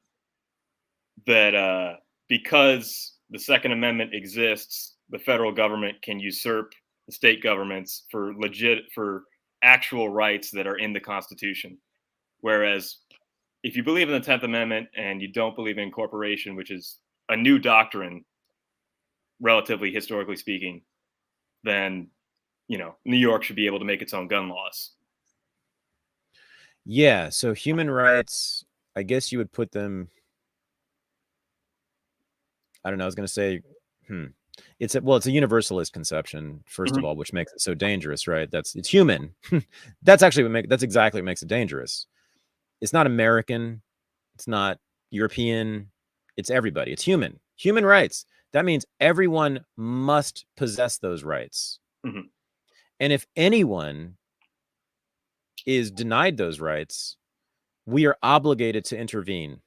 S1: that because the Second Amendment exists, the federal government can usurp the state governments for actual rights that are in the Constitution. Whereas if you believe in the 10th Amendment and you don't believe in incorporation, which is a new doctrine, relatively historically speaking, then, you know, New York should be able to make its own gun laws.
S2: Yeah. So human rights, I guess you would put them, I don't know, I was going to say, it's a universalist conception, first of all, which makes it so dangerous, right? It's human. That's exactly what makes it dangerous. It's not American. It's not European. It's everybody. It's human. Human rights. That means everyone must possess those rights.
S1: Mm-hmm.
S2: And if anyone is denied those rights, we are obligated to intervene.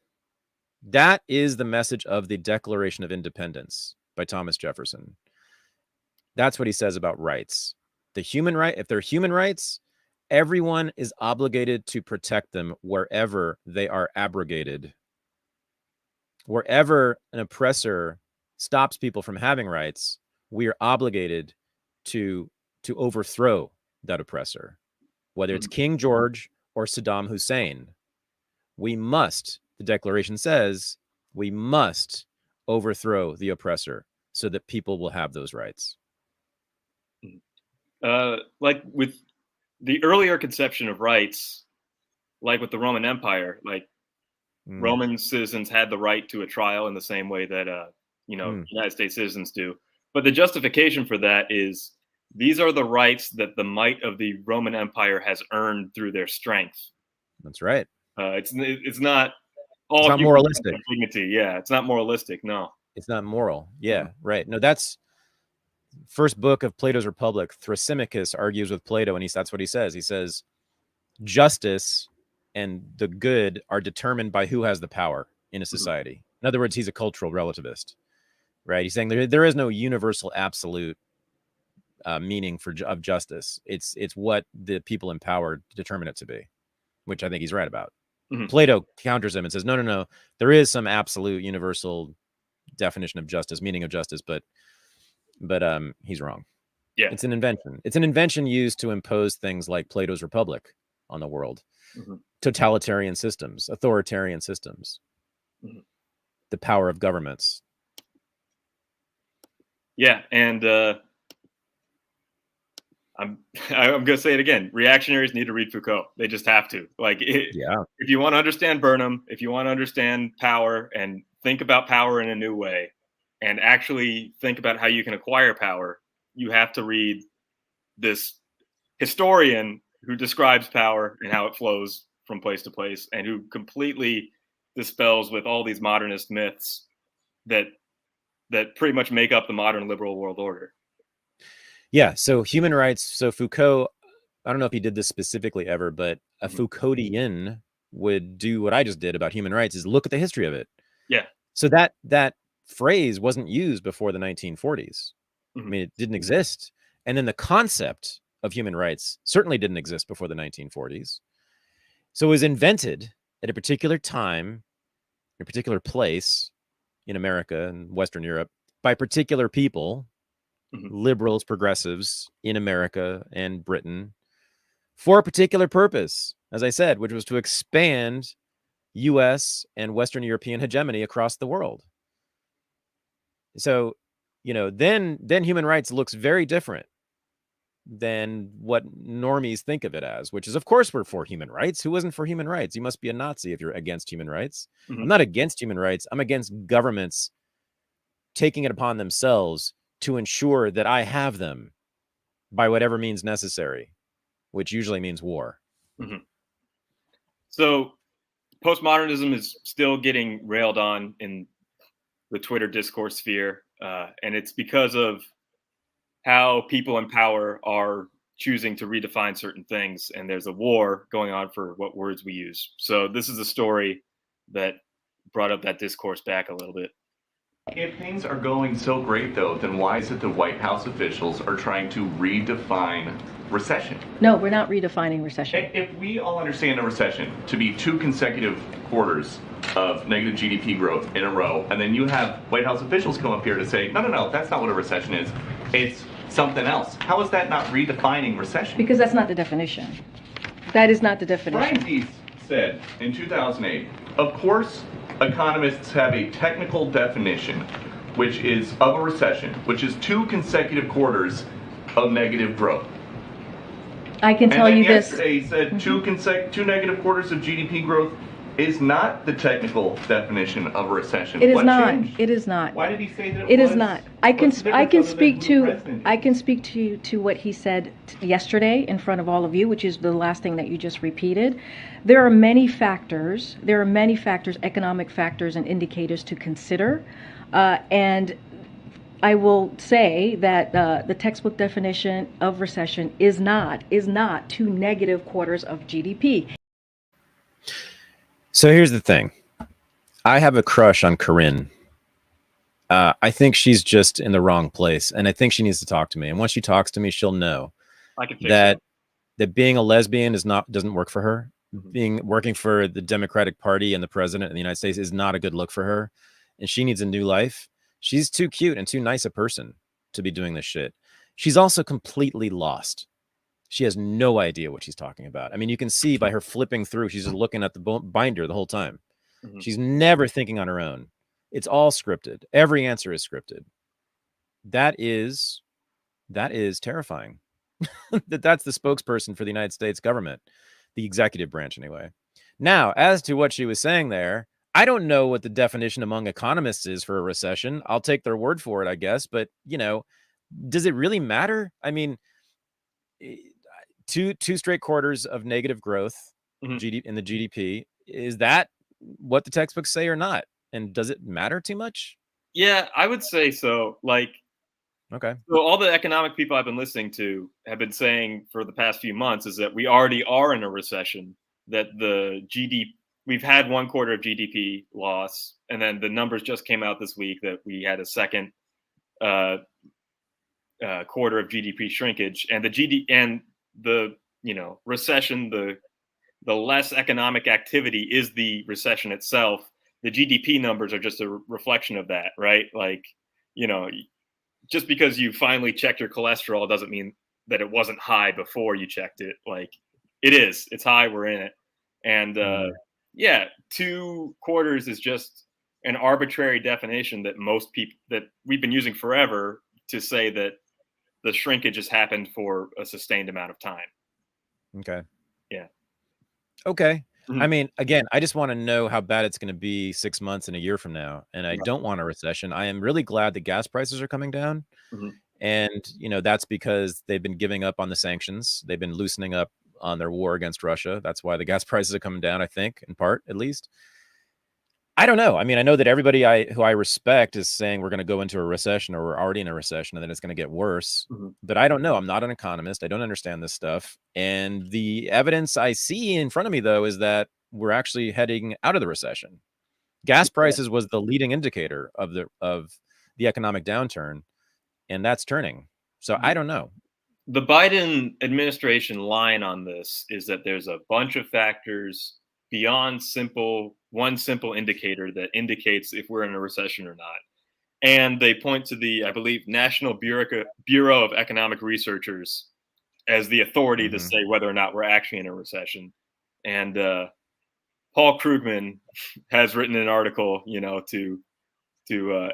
S2: That is the message of the Declaration of Independence by Thomas Jefferson. That's what he says about rights. If they're human rights, everyone is obligated to protect them wherever they are abrogated. Wherever an oppressor stops people from having rights, we are obligated to overthrow that oppressor, whether it's King George or Saddam Hussein. We must, the Declaration says, we must overthrow the oppressor so that people will have those rights.
S1: Like with the earlier conception of rights, like with the Roman Empire, like Roman citizens had the right to a trial in the same way that, United States citizens do. But the justification for that is these are the rights that the might of the Roman Empire has earned through their strength.
S2: That's right.
S1: It's not all.
S2: It's not moralistic.
S1: Dignity. Yeah, it's not moralistic. No,
S2: it's not moral. Yeah, right. No, that's first book of Plato's Republic. Thrasymachus argues with Plato, and that's what he says. He says, justice and the good are determined by who has the power in a society. In other words, he's a cultural relativist, right? He's saying there is no universal absolute meaning of justice. It's what the people in power determine it to be, which I think he's right about. Plato counters him and says, no, there is some absolute universal definition of justice, meaning of justice, but he's wrong.
S1: Yeah,
S2: it's an invention. It's an invention used to impose things like Plato's Republic on the world, totalitarian systems, authoritarian systems, the power of governments. Yeah,
S1: and I'm going to say it again. Reactionaries need to read Foucault. They just have to. If you want to understand Burnham, if you want to understand power and think about power in a new way, and actually think about how you can acquire power, you have to read this historian who describes power and how it flows from place to place, and who completely dispels with all these modernist myths that pretty much make up the modern liberal world order.
S2: Yeah, so human rights. So Foucault, I don't know if he did this specifically ever, but a Foucauldian would do what I just did about human rights, is look at the history of it.
S1: Yeah.
S2: So that phrase wasn't used before the 1940s. I mean, it didn't exist. And then the concept of human rights certainly didn't exist before the 1940s. So it was invented at a particular time, in a particular place in America and Western Europe by particular people, liberals, progressives in America and Britain, for a particular purpose, as I said, which was to expand US and Western European hegemony across the world. So, then human rights looks very different than what normies think of it as, which is, of course, we're for human rights. Who isn't for human rights? You must be a Nazi if you're against human rights. I'm not against human rights. I'm against governments taking it upon themselves to ensure that I have them by whatever means necessary, which usually means war.
S1: So postmodernism is still getting railed on in the Twitter discourse sphere, and it's because of how people in power are choosing to redefine certain things, and there's a war going on for what words we use. So this is a story that brought up that discourse back a little bit.
S7: If things are going so great, though, then why is it the White House officials are trying to redefine recession?
S8: No, we're not redefining recession.
S7: If we all understand a recession to be 2 consecutive quarters of negative GDP growth in a row, and then you have White House officials come up here to say, no, that's not what a recession is. It's something else. How is that not redefining recession?
S8: Because that's not the definition. That is not the definition.
S7: Brian Deese said in 2008, of course, economists have a technical definition, which is of a recession, which is 2 consecutive quarters of negative growth.
S8: I can tell you this.
S7: Yesterday he said 2 negative quarters of GDP growth is not the technical definition of a recession.
S8: It is
S7: What
S8: not.
S7: changed?
S8: It is not.
S7: Why did he say that
S8: it
S7: was?
S8: is not. I can speak to what he said yesterday in front of all of you, which is the last thing that you just repeated. There are many factors. There are many factors, economic factors and indicators to consider, and I will say that the textbook definition of recession is not 2 negative quarters of GDP.
S2: So here's the thing. I have a crush on Corinne. I think she's just in the wrong place, and I think she needs to talk to me. And once she talks to me, she'll know that being a lesbian doesn't work for her. Mm-hmm. Working for the Democratic Party and the president of the United States is not a good look for her, and she needs a new life. She's too cute and too nice a person to be doing this shit. She's also completely lost. She has no idea what she's talking about. I mean, you can see by her flipping through, she's just looking at the binder the whole time. Mm-hmm. She's never thinking on her own. It's all scripted. Every answer is scripted. That is terrifying. That's the spokesperson for the United States government, the executive branch anyway. Now, as to what she was saying there, I don't know what the definition among economists is for a recession. I'll take their word for it, I guess. But, does it really matter? I mean, two straight quarters of negative growth in the GDP. Is that what the textbooks say or not? And does it matter too much?
S1: Yeah, I would say so. Okay. So all the economic people I've been listening to have been saying for the past few months is that we already are in a recession, that we've had 1 quarter of GDP loss. And then the numbers just came out this week that we had a second quarter of GDP shrinkage, and the recession, the less economic activity is the recession itself. The GDP numbers are just a reflection of that, right? Just because you finally checked your cholesterol doesn't mean that it wasn't high before you checked it. It's high, we're in it. And 2 quarters is just an arbitrary definition that that we've been using forever to say that the shrinkage has happened for a sustained amount of time.
S2: Okay.
S1: Yeah.
S2: Okay. Mm-hmm. I mean, again, I just want to know how bad it's going to be 6 months and a year from now. And I don't want a recession. I am really glad that gas prices are coming down. Mm-hmm. And, that's because they've been giving up on the sanctions. They've been loosening up on their war against Russia. That's why the gas prices are coming down, I think, in part, at least. I don't know. I mean, I know that everybody who I respect is saying we're going to go into a recession, or we're already in a recession, and then it's going to get worse. Mm-hmm. But I don't know. I'm not an economist. I don't understand this stuff. And the evidence I see in front of me, though, is that we're actually heading out of the recession. Gas prices was the leading indicator of the economic downturn, and that's turning. So I don't know.
S1: The Biden administration line on this is that there's a bunch of factors beyond one simple indicator that indicates if we're in a recession or not. And they point to the, I believe, National Bureau of Economic Researchers as the authority to say whether or not we're actually in a recession. And Paul Krugman has written an article, to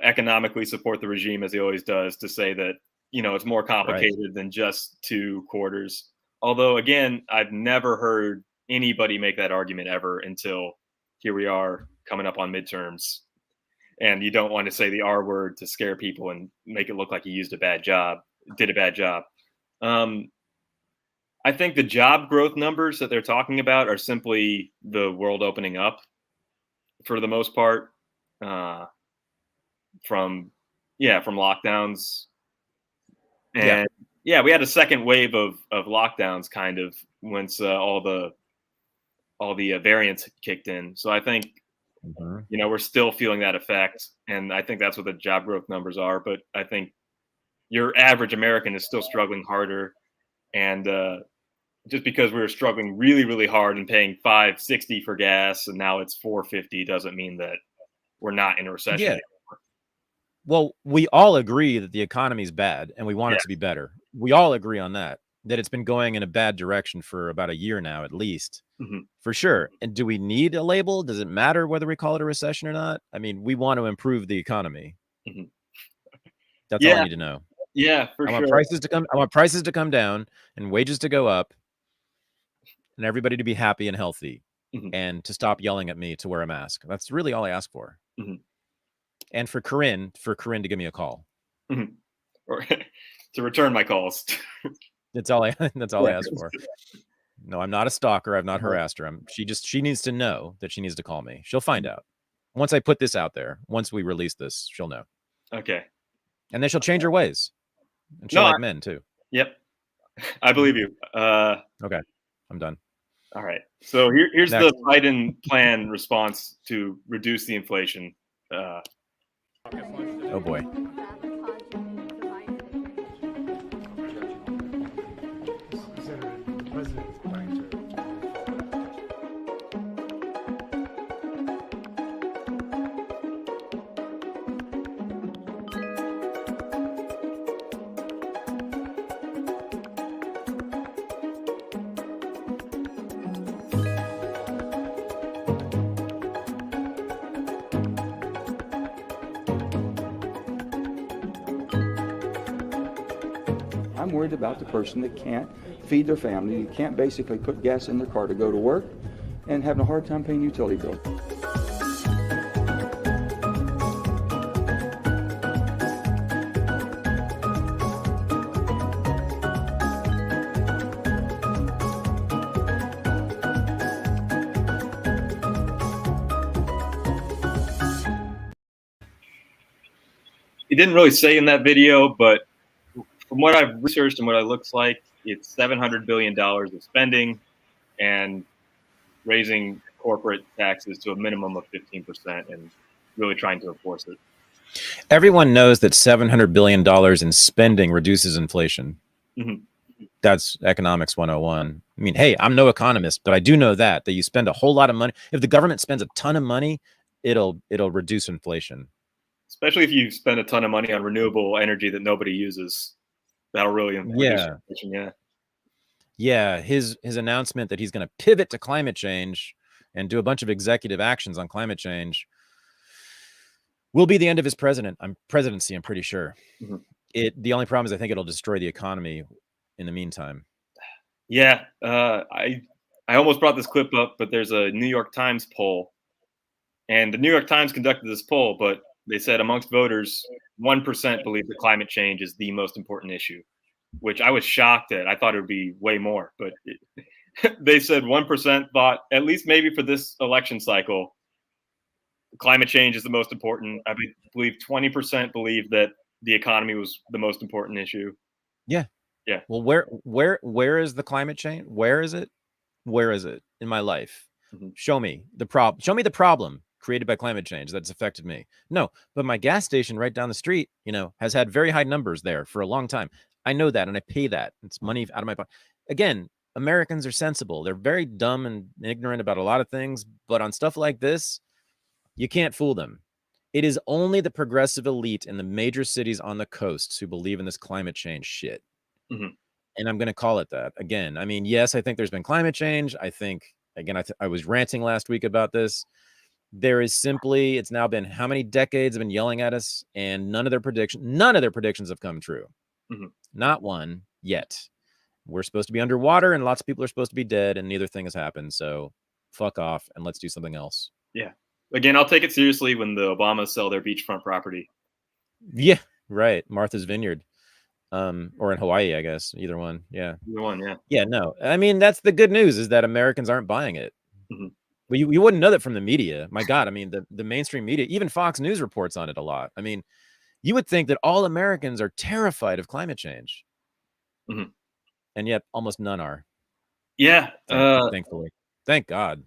S1: economically support the regime, as he always does, to say that, it's more complicated than just 2 quarters. Although, again, I've never heard anybody make that argument ever until here we are coming up on midterms, and you don't want to say the R word to scare people and make it look like you did a bad job. I I think the job growth numbers that they're talking about are simply the world opening up for the most part, from lockdowns. And we had a second wave of lockdowns kind of once all the variants kicked in. So I think, we're still feeling that effect. And I think that's what the job growth numbers are. But I think your average American is still struggling harder. And just because we were struggling really, really hard and paying $5.60 for gas and now it's $4.50 doesn't mean that we're not in a recession anymore.
S2: Well, we all agree that the economy is bad and we want it to be better. We all agree on that it's been going in a bad direction for about a year now, at least, for sure. And do we need a label? Does it matter whether we call it a recession or not? I mean, we want to improve the economy. That's all I need to know.
S1: Yeah, for sure.
S2: I want prices to come down and wages to go up and everybody to be happy and healthy and to stop yelling at me to wear a mask. That's really all I ask for. And for Corinne to give me a call.
S1: Or to return my calls.
S2: That's all I ask for. No, I'm not a stalker. I've not harassed her. She needs to know that she needs to call me. She'll find out. Once I put this out there, once we release this, she'll know.
S1: Okay.
S2: And then she'll change her ways. And she'll like men too.
S1: Yep. I believe you.
S2: Okay. I'm done.
S1: All right. So here's the Biden plan response to reduce the inflation.
S2: Oh boy.
S9: I'm worried about the person that can't feed their family, who can't basically put gas in their car to go to work, and having a hard time paying utility bills.
S1: He didn't really say in that video, but from what I've researched and what it looks like, it's $700 billion of spending and raising corporate taxes to a minimum of 15% and really trying to enforce it.
S2: Everyone knows that $700 billion in spending reduces inflation. That's economics 101. I mean, hey, I'm no economist, but I do know that you spend a whole lot of money. If the government spends a ton of money, it'll reduce inflation.
S1: Especially if you spend a ton of money on renewable energy that nobody uses. That'll really reduce inflation.
S2: Yeah. His announcement that he's going to pivot to climate change and do a bunch of executive actions on climate change will be the end of his presidency. I'm pretty sure. The only problem is I think it'll destroy the economy in the meantime.
S1: Yeah. I almost brought this clip up, but there's a New York Times poll, and the New York Times conducted this poll, but they said amongst voters, 1% believe that climate change is the most important issue, which I was shocked at. I thought it would be way more, but they said 1% thought, at least maybe for this election cycle, climate change is the most important. I believe 20% believe that the economy was the most important issue.
S2: Yeah. Well, where is the climate change? Where is it in my life? Show me the problem. Show me the problem created by climate change that's affected me. No, but my gas station right down the street, has had very high numbers there for a long time. I know that, and I pay that. It's money out of my pocket. Again, Americans are sensible. They're very dumb and ignorant about a lot of things, but on stuff like this, you can't fool them. It is only the progressive elite in the major cities on the coasts who believe in this climate change shit. And I'm going to call it that again. I mean, yes, I think there's been climate change. I think, again, I was ranting last week about this. There is simply, it's now been how many decades have been yelling at us, and none of their predictions have come true. Not one yet. We're supposed to be underwater and lots of people are supposed to be dead, and neither thing has happened. So fuck off and let's do something else.
S1: Yeah. Again, I'll take it seriously when the Obamas sell their beachfront property.
S2: Yeah, right. Martha's Vineyard. or in Hawaii, I guess. Either one. Yeah.
S1: Either one. Yeah.
S2: Yeah. No, I mean, that's the good news, is that Americans aren't buying it. But you wouldn't know that from the media. My God. I mean, the mainstream media, even Fox News reports on it a lot. I mean, you would think that all Americans are terrified of climate change. And yet almost none are.
S1: Yeah.
S2: Thankfully. Thank God.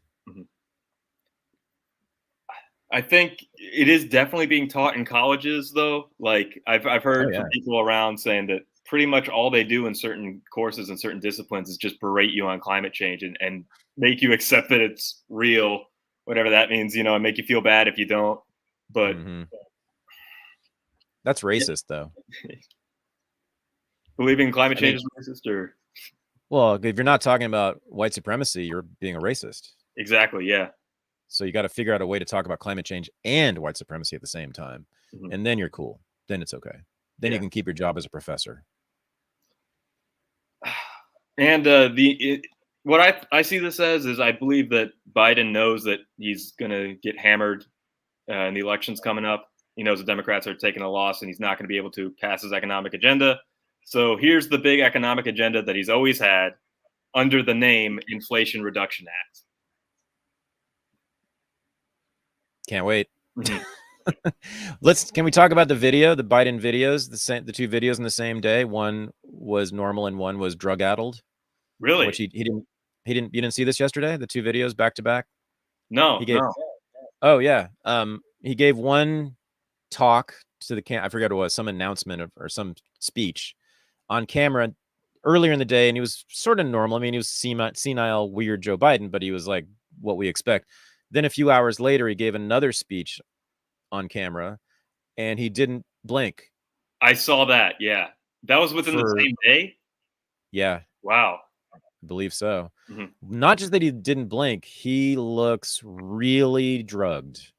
S1: I think it is definitely being taught in colleges, though. Like I've heard from people around saying that pretty much all they do in certain courses and certain disciplines is just berate you on climate change and make you accept that it's real, whatever that means, you know, and make you feel bad if you don't. But
S2: that's racist, though.
S1: Believing climate change is racist, or?
S2: Well, if you're not talking about white supremacy, you're being a racist.
S1: Exactly. Yeah.
S2: So you got to figure out a way to talk about climate change and white supremacy at the same time. And then you're cool. Then it's okay. Then you can keep your job as a professor.
S1: And what I see this as is I believe that Biden knows that he's going to get hammered in the elections coming up. He knows the Democrats are taking a loss and he's not going to be able to pass his economic agenda. So here's the big economic agenda that he's always had under the name Inflation Reduction Act.
S2: Can't wait. Can we talk about the Biden videos, the two videos in the same day? One was normal and one was drug-addled.
S1: Really?
S2: Which you didn't see this yesterday? The two videos back to back?
S1: No.
S2: Oh yeah. He gave one talk to the I forget what it was, some announcement or some speech on camera earlier in the day, and he was sort of normal. I mean, he was senile, weird Joe Biden, but he was like what we expect. Then a few hours later, he gave another speech on camera, and he didn't blink.
S1: I saw that. Yeah, that was within the same day.
S2: Yeah.
S1: Wow.
S2: I believe so. Not just that he didn't blink, he looks really drugged,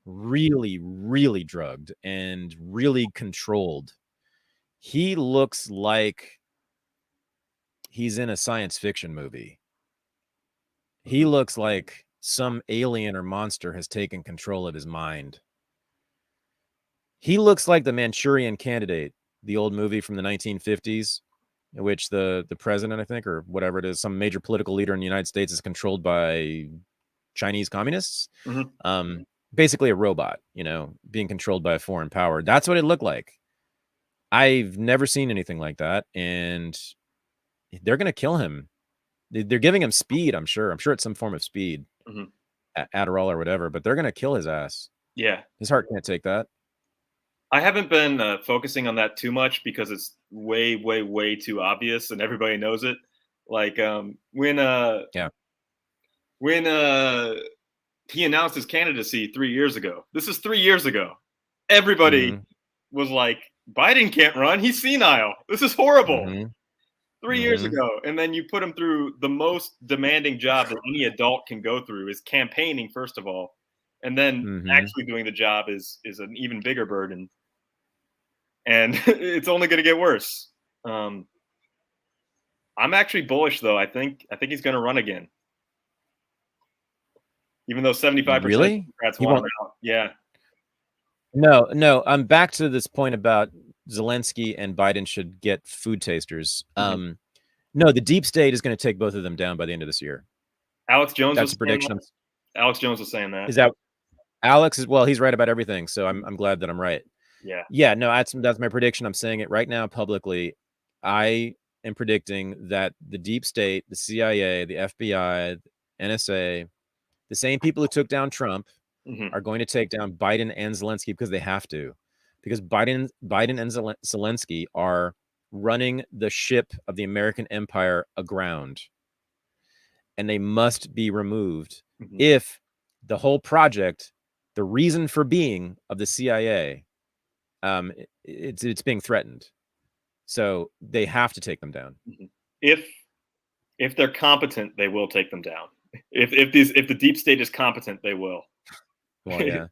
S2: really, really drugged, and really controlled. He looks like he's in a science fiction movie. He looks like some alien or monster has taken control of his mind. He looks like the Manchurian Candidate, the old movie from the 1950s, in which the president, I think, or whatever it is, some major political leader in the United States is controlled by Chinese communists. Basically a robot, you know, being controlled by a foreign power. That's what it looked like. I've never seen anything like that, and they're going to kill him. They're giving him speed, I'm sure. I'm sure it's some form of speed, Adderall or whatever, but they're going to kill his ass.
S1: Yeah.
S2: His heart can't take that.
S1: I haven't been focusing on that too much because it's way, way, way too obvious and everybody knows it. Like when he announced his candidacy 3 years ago. This is 3 years ago. Everybody was like, Biden can't run. He's senile. This is horrible. 3 years ago. And then you put him through the most demanding job that any adult can go through, is campaigning, first of all. And then actually doing the job is an even bigger burden. And it's only going to get worse. I'm actually bullish, though. I think he's going to run again. Even though 75% of Democrats want him out. Yeah.
S2: No. I'm back to this point about Zelensky and Biden should get food tasters. No, the deep state is going to take both of them down by the end of this year.
S1: Alex Jones
S2: That's a prediction.
S1: Alex Jones was saying that.
S2: Is that Alex is he's right about everything, so I'm glad that I'm right. Yeah, no, that's my prediction. I'm saying it right now publicly. I am predicting that the deep state, the CIA, the FBI, NSA, the same people who took down Trump are going to take down Biden and Zelensky because they have to. Because Biden and Zelensky are running the ship of the American empire aground. And they must be removed if the whole project, the reason for being of the CIA, it's being threatened. So they have to take them down.
S1: If they're competent, they will take them down. If the deep state is competent, they will.
S2: Well, yeah.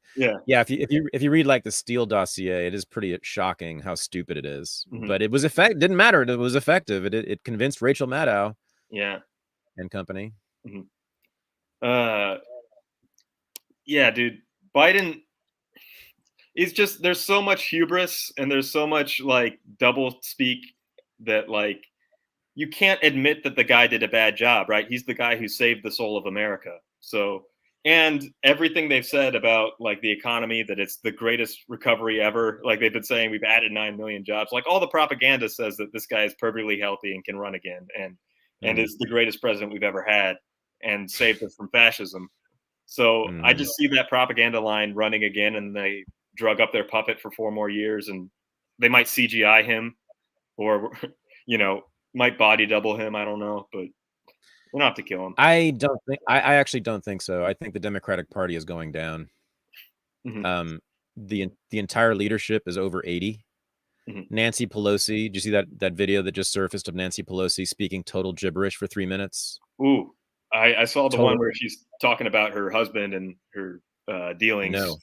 S2: If you read like the Steele dossier, it is pretty shocking how stupid it is. But it was effective. Didn't matter. It was effective. It convinced Rachel Maddow.
S1: Yeah.
S2: And company.
S1: Yeah, dude. Biden. it's just there's so much hubris and there's so much like double speak that like you can't admit that the guy did a bad job, right? He's the guy who saved the soul of America. So, and everything they've said about like the economy, that it's the greatest recovery ever. Like they've been saying, we've added 9 million jobs. Like all the propaganda says that this guy is perfectly healthy and can run again, and is the greatest president we've ever had, and saved us from fascism. So I just see that propaganda line running again, and they drug up their puppet for 4 more years, and they might CGI him, or might body double him. I don't know, but we don't have to kill him.
S2: I actually don't think so. I think the Democratic Party is going down. Mm-hmm. The entire leadership is over 80. Mm-hmm. Nancy Pelosi, did you see that video that just surfaced of Nancy Pelosi speaking total gibberish for 3 minutes?
S1: Ooh, I saw the one where she's talking about her husband and her dealings.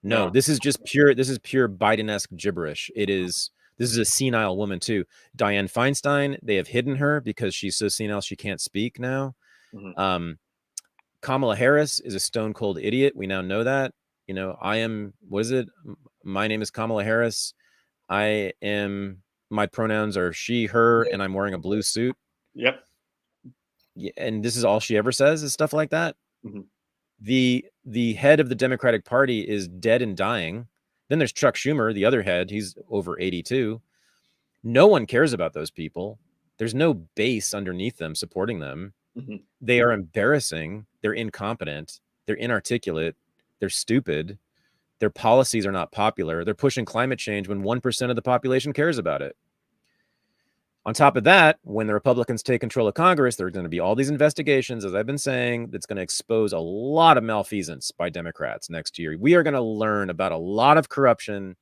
S2: No, this is pure Biden-esque gibberish. This is a senile woman too. Dianne Feinstein, they have hidden her because she's so senile she can't speak now. Mm-hmm. Kamala Harris is a stone cold idiot. We now know that. My name is Kamala Harris. My pronouns are she, her, and I'm wearing a blue suit.
S1: Yep.
S2: Yeah, and this is all she ever says is stuff like that.
S1: Mm-hmm.
S2: The head of the Democratic Party is dead and dying. Then there's Chuck Schumer, the other head. He's over 82. No one cares about those people. There's no base underneath them supporting them. Mm-hmm. They are embarrassing. They're incompetent. They're inarticulate. They're stupid. Their policies are not popular. They're pushing climate change when 1% of the population cares about it. On top of that, when the Republicans take control of Congress, there are going to be all these investigations, as I've been saying, that's going to expose a lot of malfeasance by Democrats next year. We are going to learn about a lot of corruption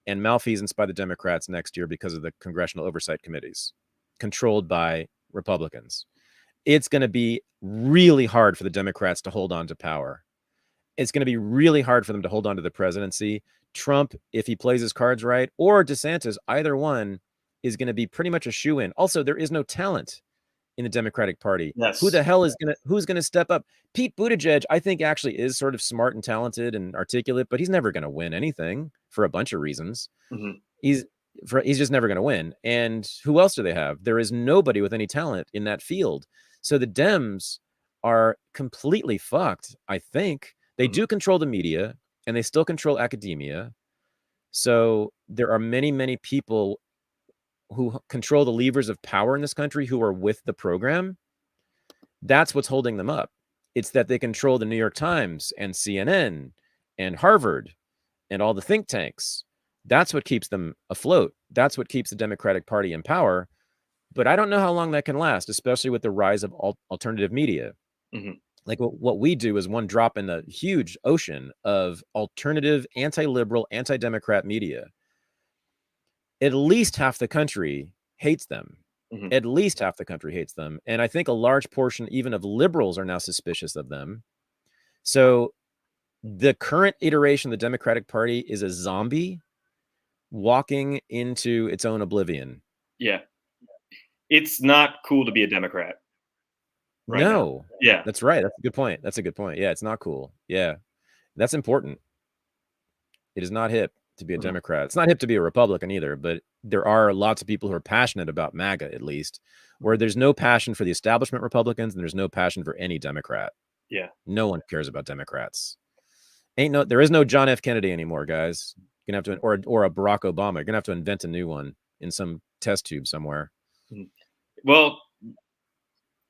S2: and malfeasance by the Democrats next year because of the congressional oversight committees controlled by Republicans. It's going to be really hard for the Democrats to hold on to power. It's going to be really hard for them to hold on to the presidency. Trump, if he plays his cards right, or DeSantis, either one, is going to be pretty much a shoo-in. Also, there is no talent in the Democratic Party.
S1: Yes.
S2: Who's going to step up? Pete Buttigieg, I think, actually is sort of smart and talented and articulate, but he's never going to win anything for a bunch of reasons. Mm-hmm. He's just never going to win. And who else do they have? There is nobody with any talent in that field. So the Dems are completely fucked, I think. They do control the media, and they still control academia. So there are many, many people who control the levers of power in this country who are with the program. That's what's holding them up. It's that they control the New York Times and CNN and Harvard and all the think tanks. That's what keeps them afloat. That's what keeps the Democratic Party in power. But I don't know how long that can last, especially with the rise of alternative media. Mm-hmm. Like what we do is one drop in the huge ocean of alternative, anti-liberal, anti-democrat media. At least half the country hates them. Mm-hmm. At least half the country hates them. And I think a large portion even of liberals are now suspicious of them. So the current iteration of the Democratic Party is a zombie walking into its own oblivion.
S1: Yeah. It's not cool to be a Democrat.
S2: Right no.
S1: Now. Yeah.
S2: That's right. That's a good point. Yeah, it's not cool. Yeah. That's important. It is not hip to be a Democrat. It's not hip to be a Republican either, but there are lots of people who are passionate about MAGA, at least, where there's no passion for the establishment Republicans and there's no passion for any Democrat.
S1: Yeah.
S2: No one cares about Democrats. There is no John F. Kennedy anymore, guys. You're gonna have to, or a Barack Obama. You're gonna have to invent a new one in some test tube somewhere.
S1: Well,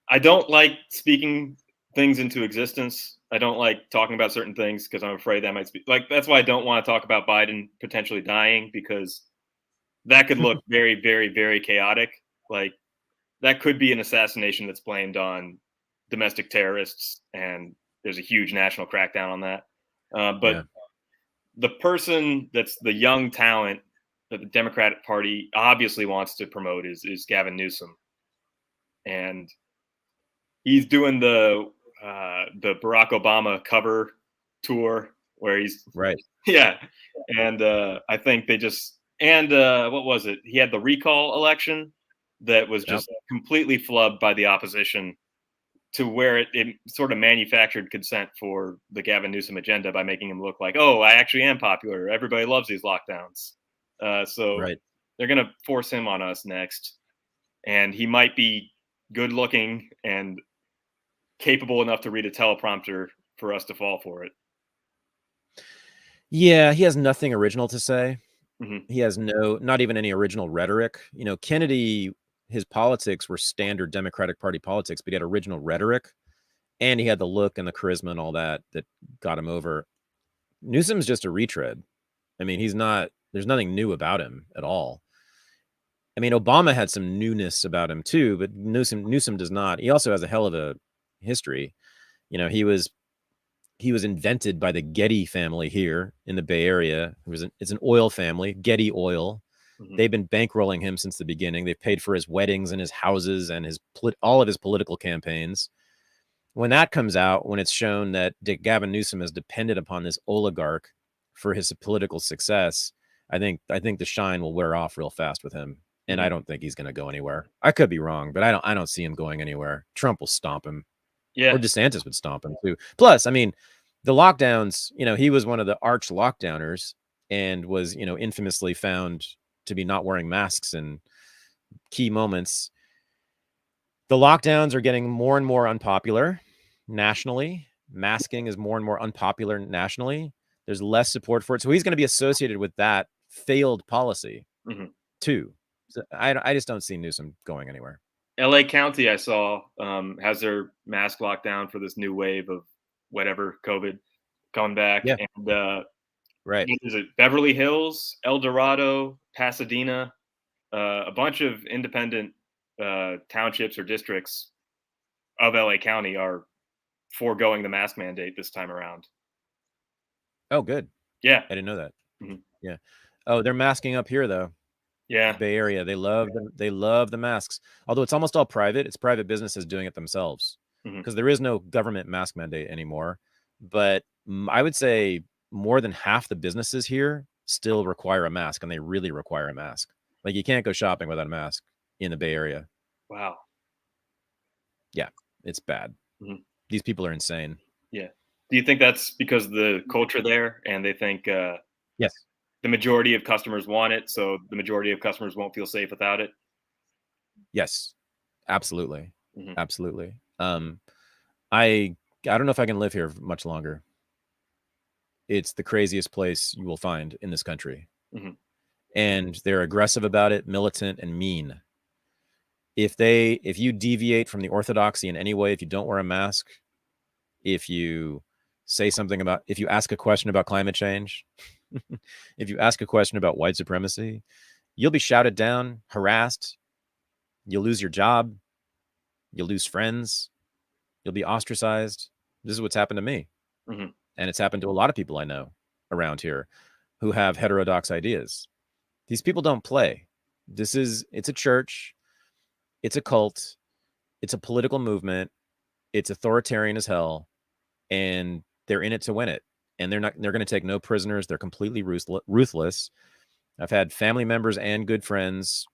S1: I don't like speaking things into existence. I don't like talking about certain things because I'm afraid that might speak. Like, that's why I don't want to talk about Biden potentially dying, because that could look very, very, very chaotic. Like, that could be an assassination that's blamed on domestic terrorists, and there's a huge national crackdown on that. But the person that's the young talent that the Democratic Party obviously wants to promote is Gavin Newsom. And he's doing the Barack Obama cover tour where he's
S2: right.
S1: Yeah. And I think they just, and what was it? He had the recall election that was just completely flubbed by the opposition. to where it sort of manufactured consent for the Gavin Newsom agenda by making him look like, oh, I actually am popular. Everybody loves these lockdowns. So they're going to force him on us next. And he might be good looking and capable enough to read a teleprompter for us to fall for it.
S2: Yeah, he has nothing original to say. He has not even any original rhetoric. You know, Kennedy, his politics were standard Democratic Party politics, but he had original rhetoric, and he had the look and the charisma and all that got him over. Newsom's just a retread. I mean, there's nothing new about him at all. I mean, Obama had some newness about him too, but Newsom does not. He also has a hell of a history. You know, he was invented by the Getty family here in the Bay Area. It's an oil family, Getty Oil. They've been bankrolling him since the beginning. They've paid for his weddings and his houses and all of his political campaigns. When that comes out, when it's shown that Gavin Newsom has depended upon this oligarch for his political success, I think the shine will wear off real fast with him. And I don't think he's going to go anywhere. I could be wrong, but I don't see him going anywhere. Trump will stomp him. Yeah. Or DeSantis would stomp him too. Plus, I mean, the lockdowns, you know, he was one of the arch lockdowners and was, you know, infamously found to be not wearing masks in key moments. The lockdowns are getting more and more unpopular nationally. Masking is more and more unpopular nationally. There's less support for it. So he's going to be associated with that failed policy too. So I just don't see Newsom going anywhere.
S1: LA County, I saw, has their mask lockdown for this new wave of whatever COVID coming back.
S2: Yeah.
S1: And
S2: right.
S1: Is it Beverly Hills, El Dorado, Pasadena, a bunch of independent townships or districts of LA County are foregoing the mask mandate this time around.
S2: Oh, good.
S1: Yeah.
S2: I didn't know that. Yeah. Oh, they're masking up here though.
S1: Yeah.
S2: Bay Area. They love the masks. Although it's almost all private. It's private businesses doing it themselves because there is no government mask mandate anymore. But I would say more than half the businesses here still require a mask, and they really require a mask. Like you can't go shopping without a mask in the Bay Area.
S1: Wow.
S2: Yeah, it's bad. These people are insane.
S1: Yeah. Do you think that's because of the culture there and they think
S2: yes,
S1: the majority of customers want it, so the majority of customers won't feel safe without it?
S2: Yes, absolutely. Absolutely. I don't know if I can live here much longer. It's the craziest place you will find in this country. And they're aggressive about it, militant and mean. If you deviate from the orthodoxy in any way, if you don't wear a mask, if you ask a question about climate change, if you ask a question about white supremacy, you'll be shouted down, harassed, you'll lose your job, you'll lose friends, you'll be ostracized. This is what's happened to me. And it's happened to a lot of people I know around here who have heterodox ideas. These people don't play. It's a church. It's a cult. It's a political movement. It's authoritarian as hell. And they're in it to win it. And they're going to take no prisoners. They're completely ruthless. I've had family members and good friends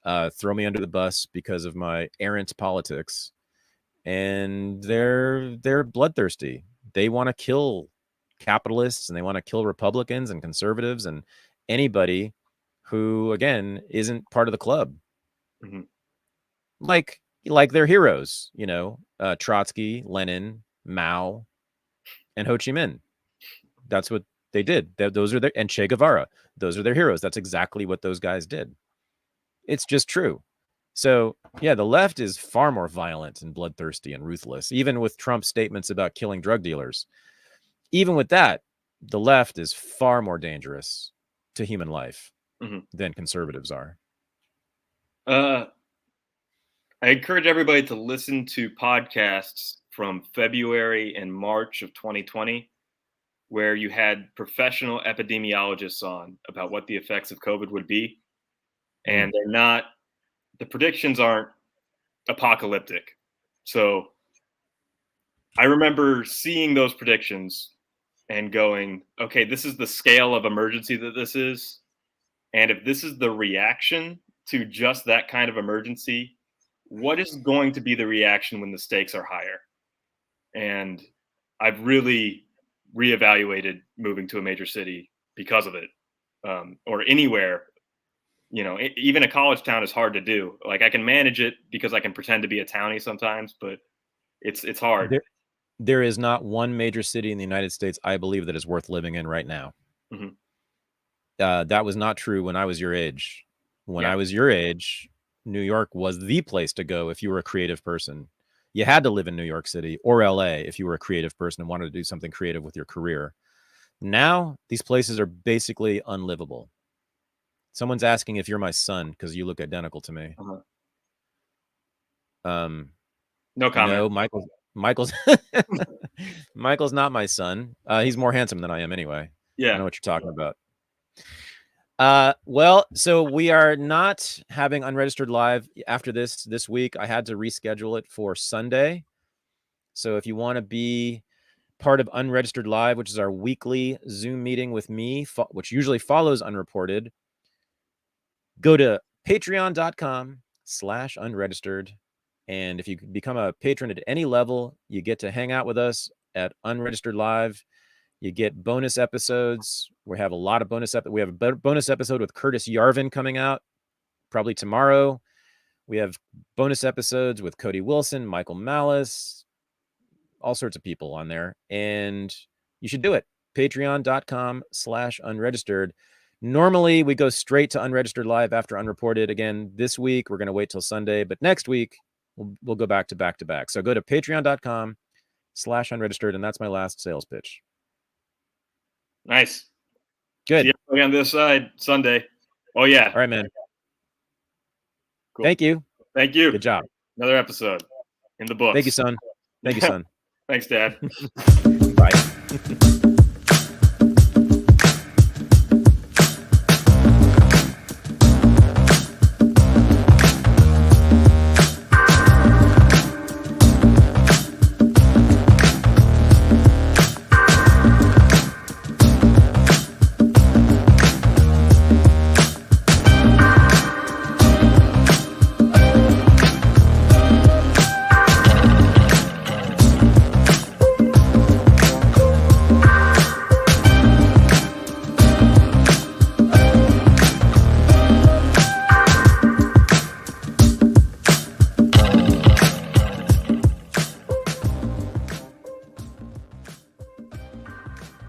S2: throw me under the bus because of my errant politics. And they're bloodthirsty. They want to kill capitalists and they want to kill Republicans and conservatives and anybody who, again, isn't part of the club. Like their heroes, you know, Trotsky, Lenin, Mao, and Ho Chi Minh. That's what they did. Those are and Che Guevara. Those are their heroes. That's exactly what those guys did. It's just true. So, yeah, the left is far more violent and bloodthirsty and ruthless, even with Trump's statements about killing drug dealers. Even with that, the left is far more dangerous to human life than conservatives are.
S1: I encourage everybody to listen to podcasts from February and March of 2020, where you had professional epidemiologists on about what the effects of COVID would be. And the predictions aren't apocalyptic. So I remember seeing those predictions and going, okay, this is the scale of emergency that this is. And if this is the reaction to just that kind of emergency, what is going to be the reaction when the stakes are higher? And I've really reevaluated moving to a major city because of it, or anywhere. Even a college town is hard to do. Like, I can manage it because I can pretend to be a townie sometimes, but it's hard.
S2: There is not one major city in the United States, I believe, that is worth living in right now.
S1: Mm-hmm.
S2: That was not true when I was your age. When I was your age, New York was the place to go if you were a creative person. You had to live in New York City or LA if you were a creative person and wanted to do something creative with your career. Now, these places are basically unlivable. Someone's asking if you're my son because you look identical to me.
S1: No comment.
S2: No, Michael's Michael's not my son. He's more handsome than I am anyway.
S1: Yeah.
S2: I know what you're talking about. Well, so we are not having Unregistered live after this week. I had to reschedule it for Sunday. So if you want to be part of Unregistered Live, which is our weekly Zoom meeting with me, which usually follows Unreported, go to patreon.com/unregistered. And if you become a patron at any level, you get to hang out with us at Unregistered Live. You get bonus episodes. We have a lot of bonus episodes. We have a bonus episode with Curtis Yarvin coming out probably tomorrow. We have bonus episodes with Cody Wilson, Michael Malice, all sorts of people on there. And you should do it. Patreon.com/unregistered. Normally, we go straight to Unregistered Live after Unreported. Again, this week, we're going to wait till Sunday. But next week, we'll go back to back. So go to patreon.com/unregistered. And that's my last sales pitch.
S1: Nice.
S2: Good.
S1: See you on this side Sunday. Oh, yeah.
S2: All right, man.
S1: Cool.
S2: Thank you.
S1: Thank you.
S2: Good job.
S1: Another episode in the books.
S2: Thank you, son. Thank you, son.
S1: Thanks, Dad.
S2: Bye.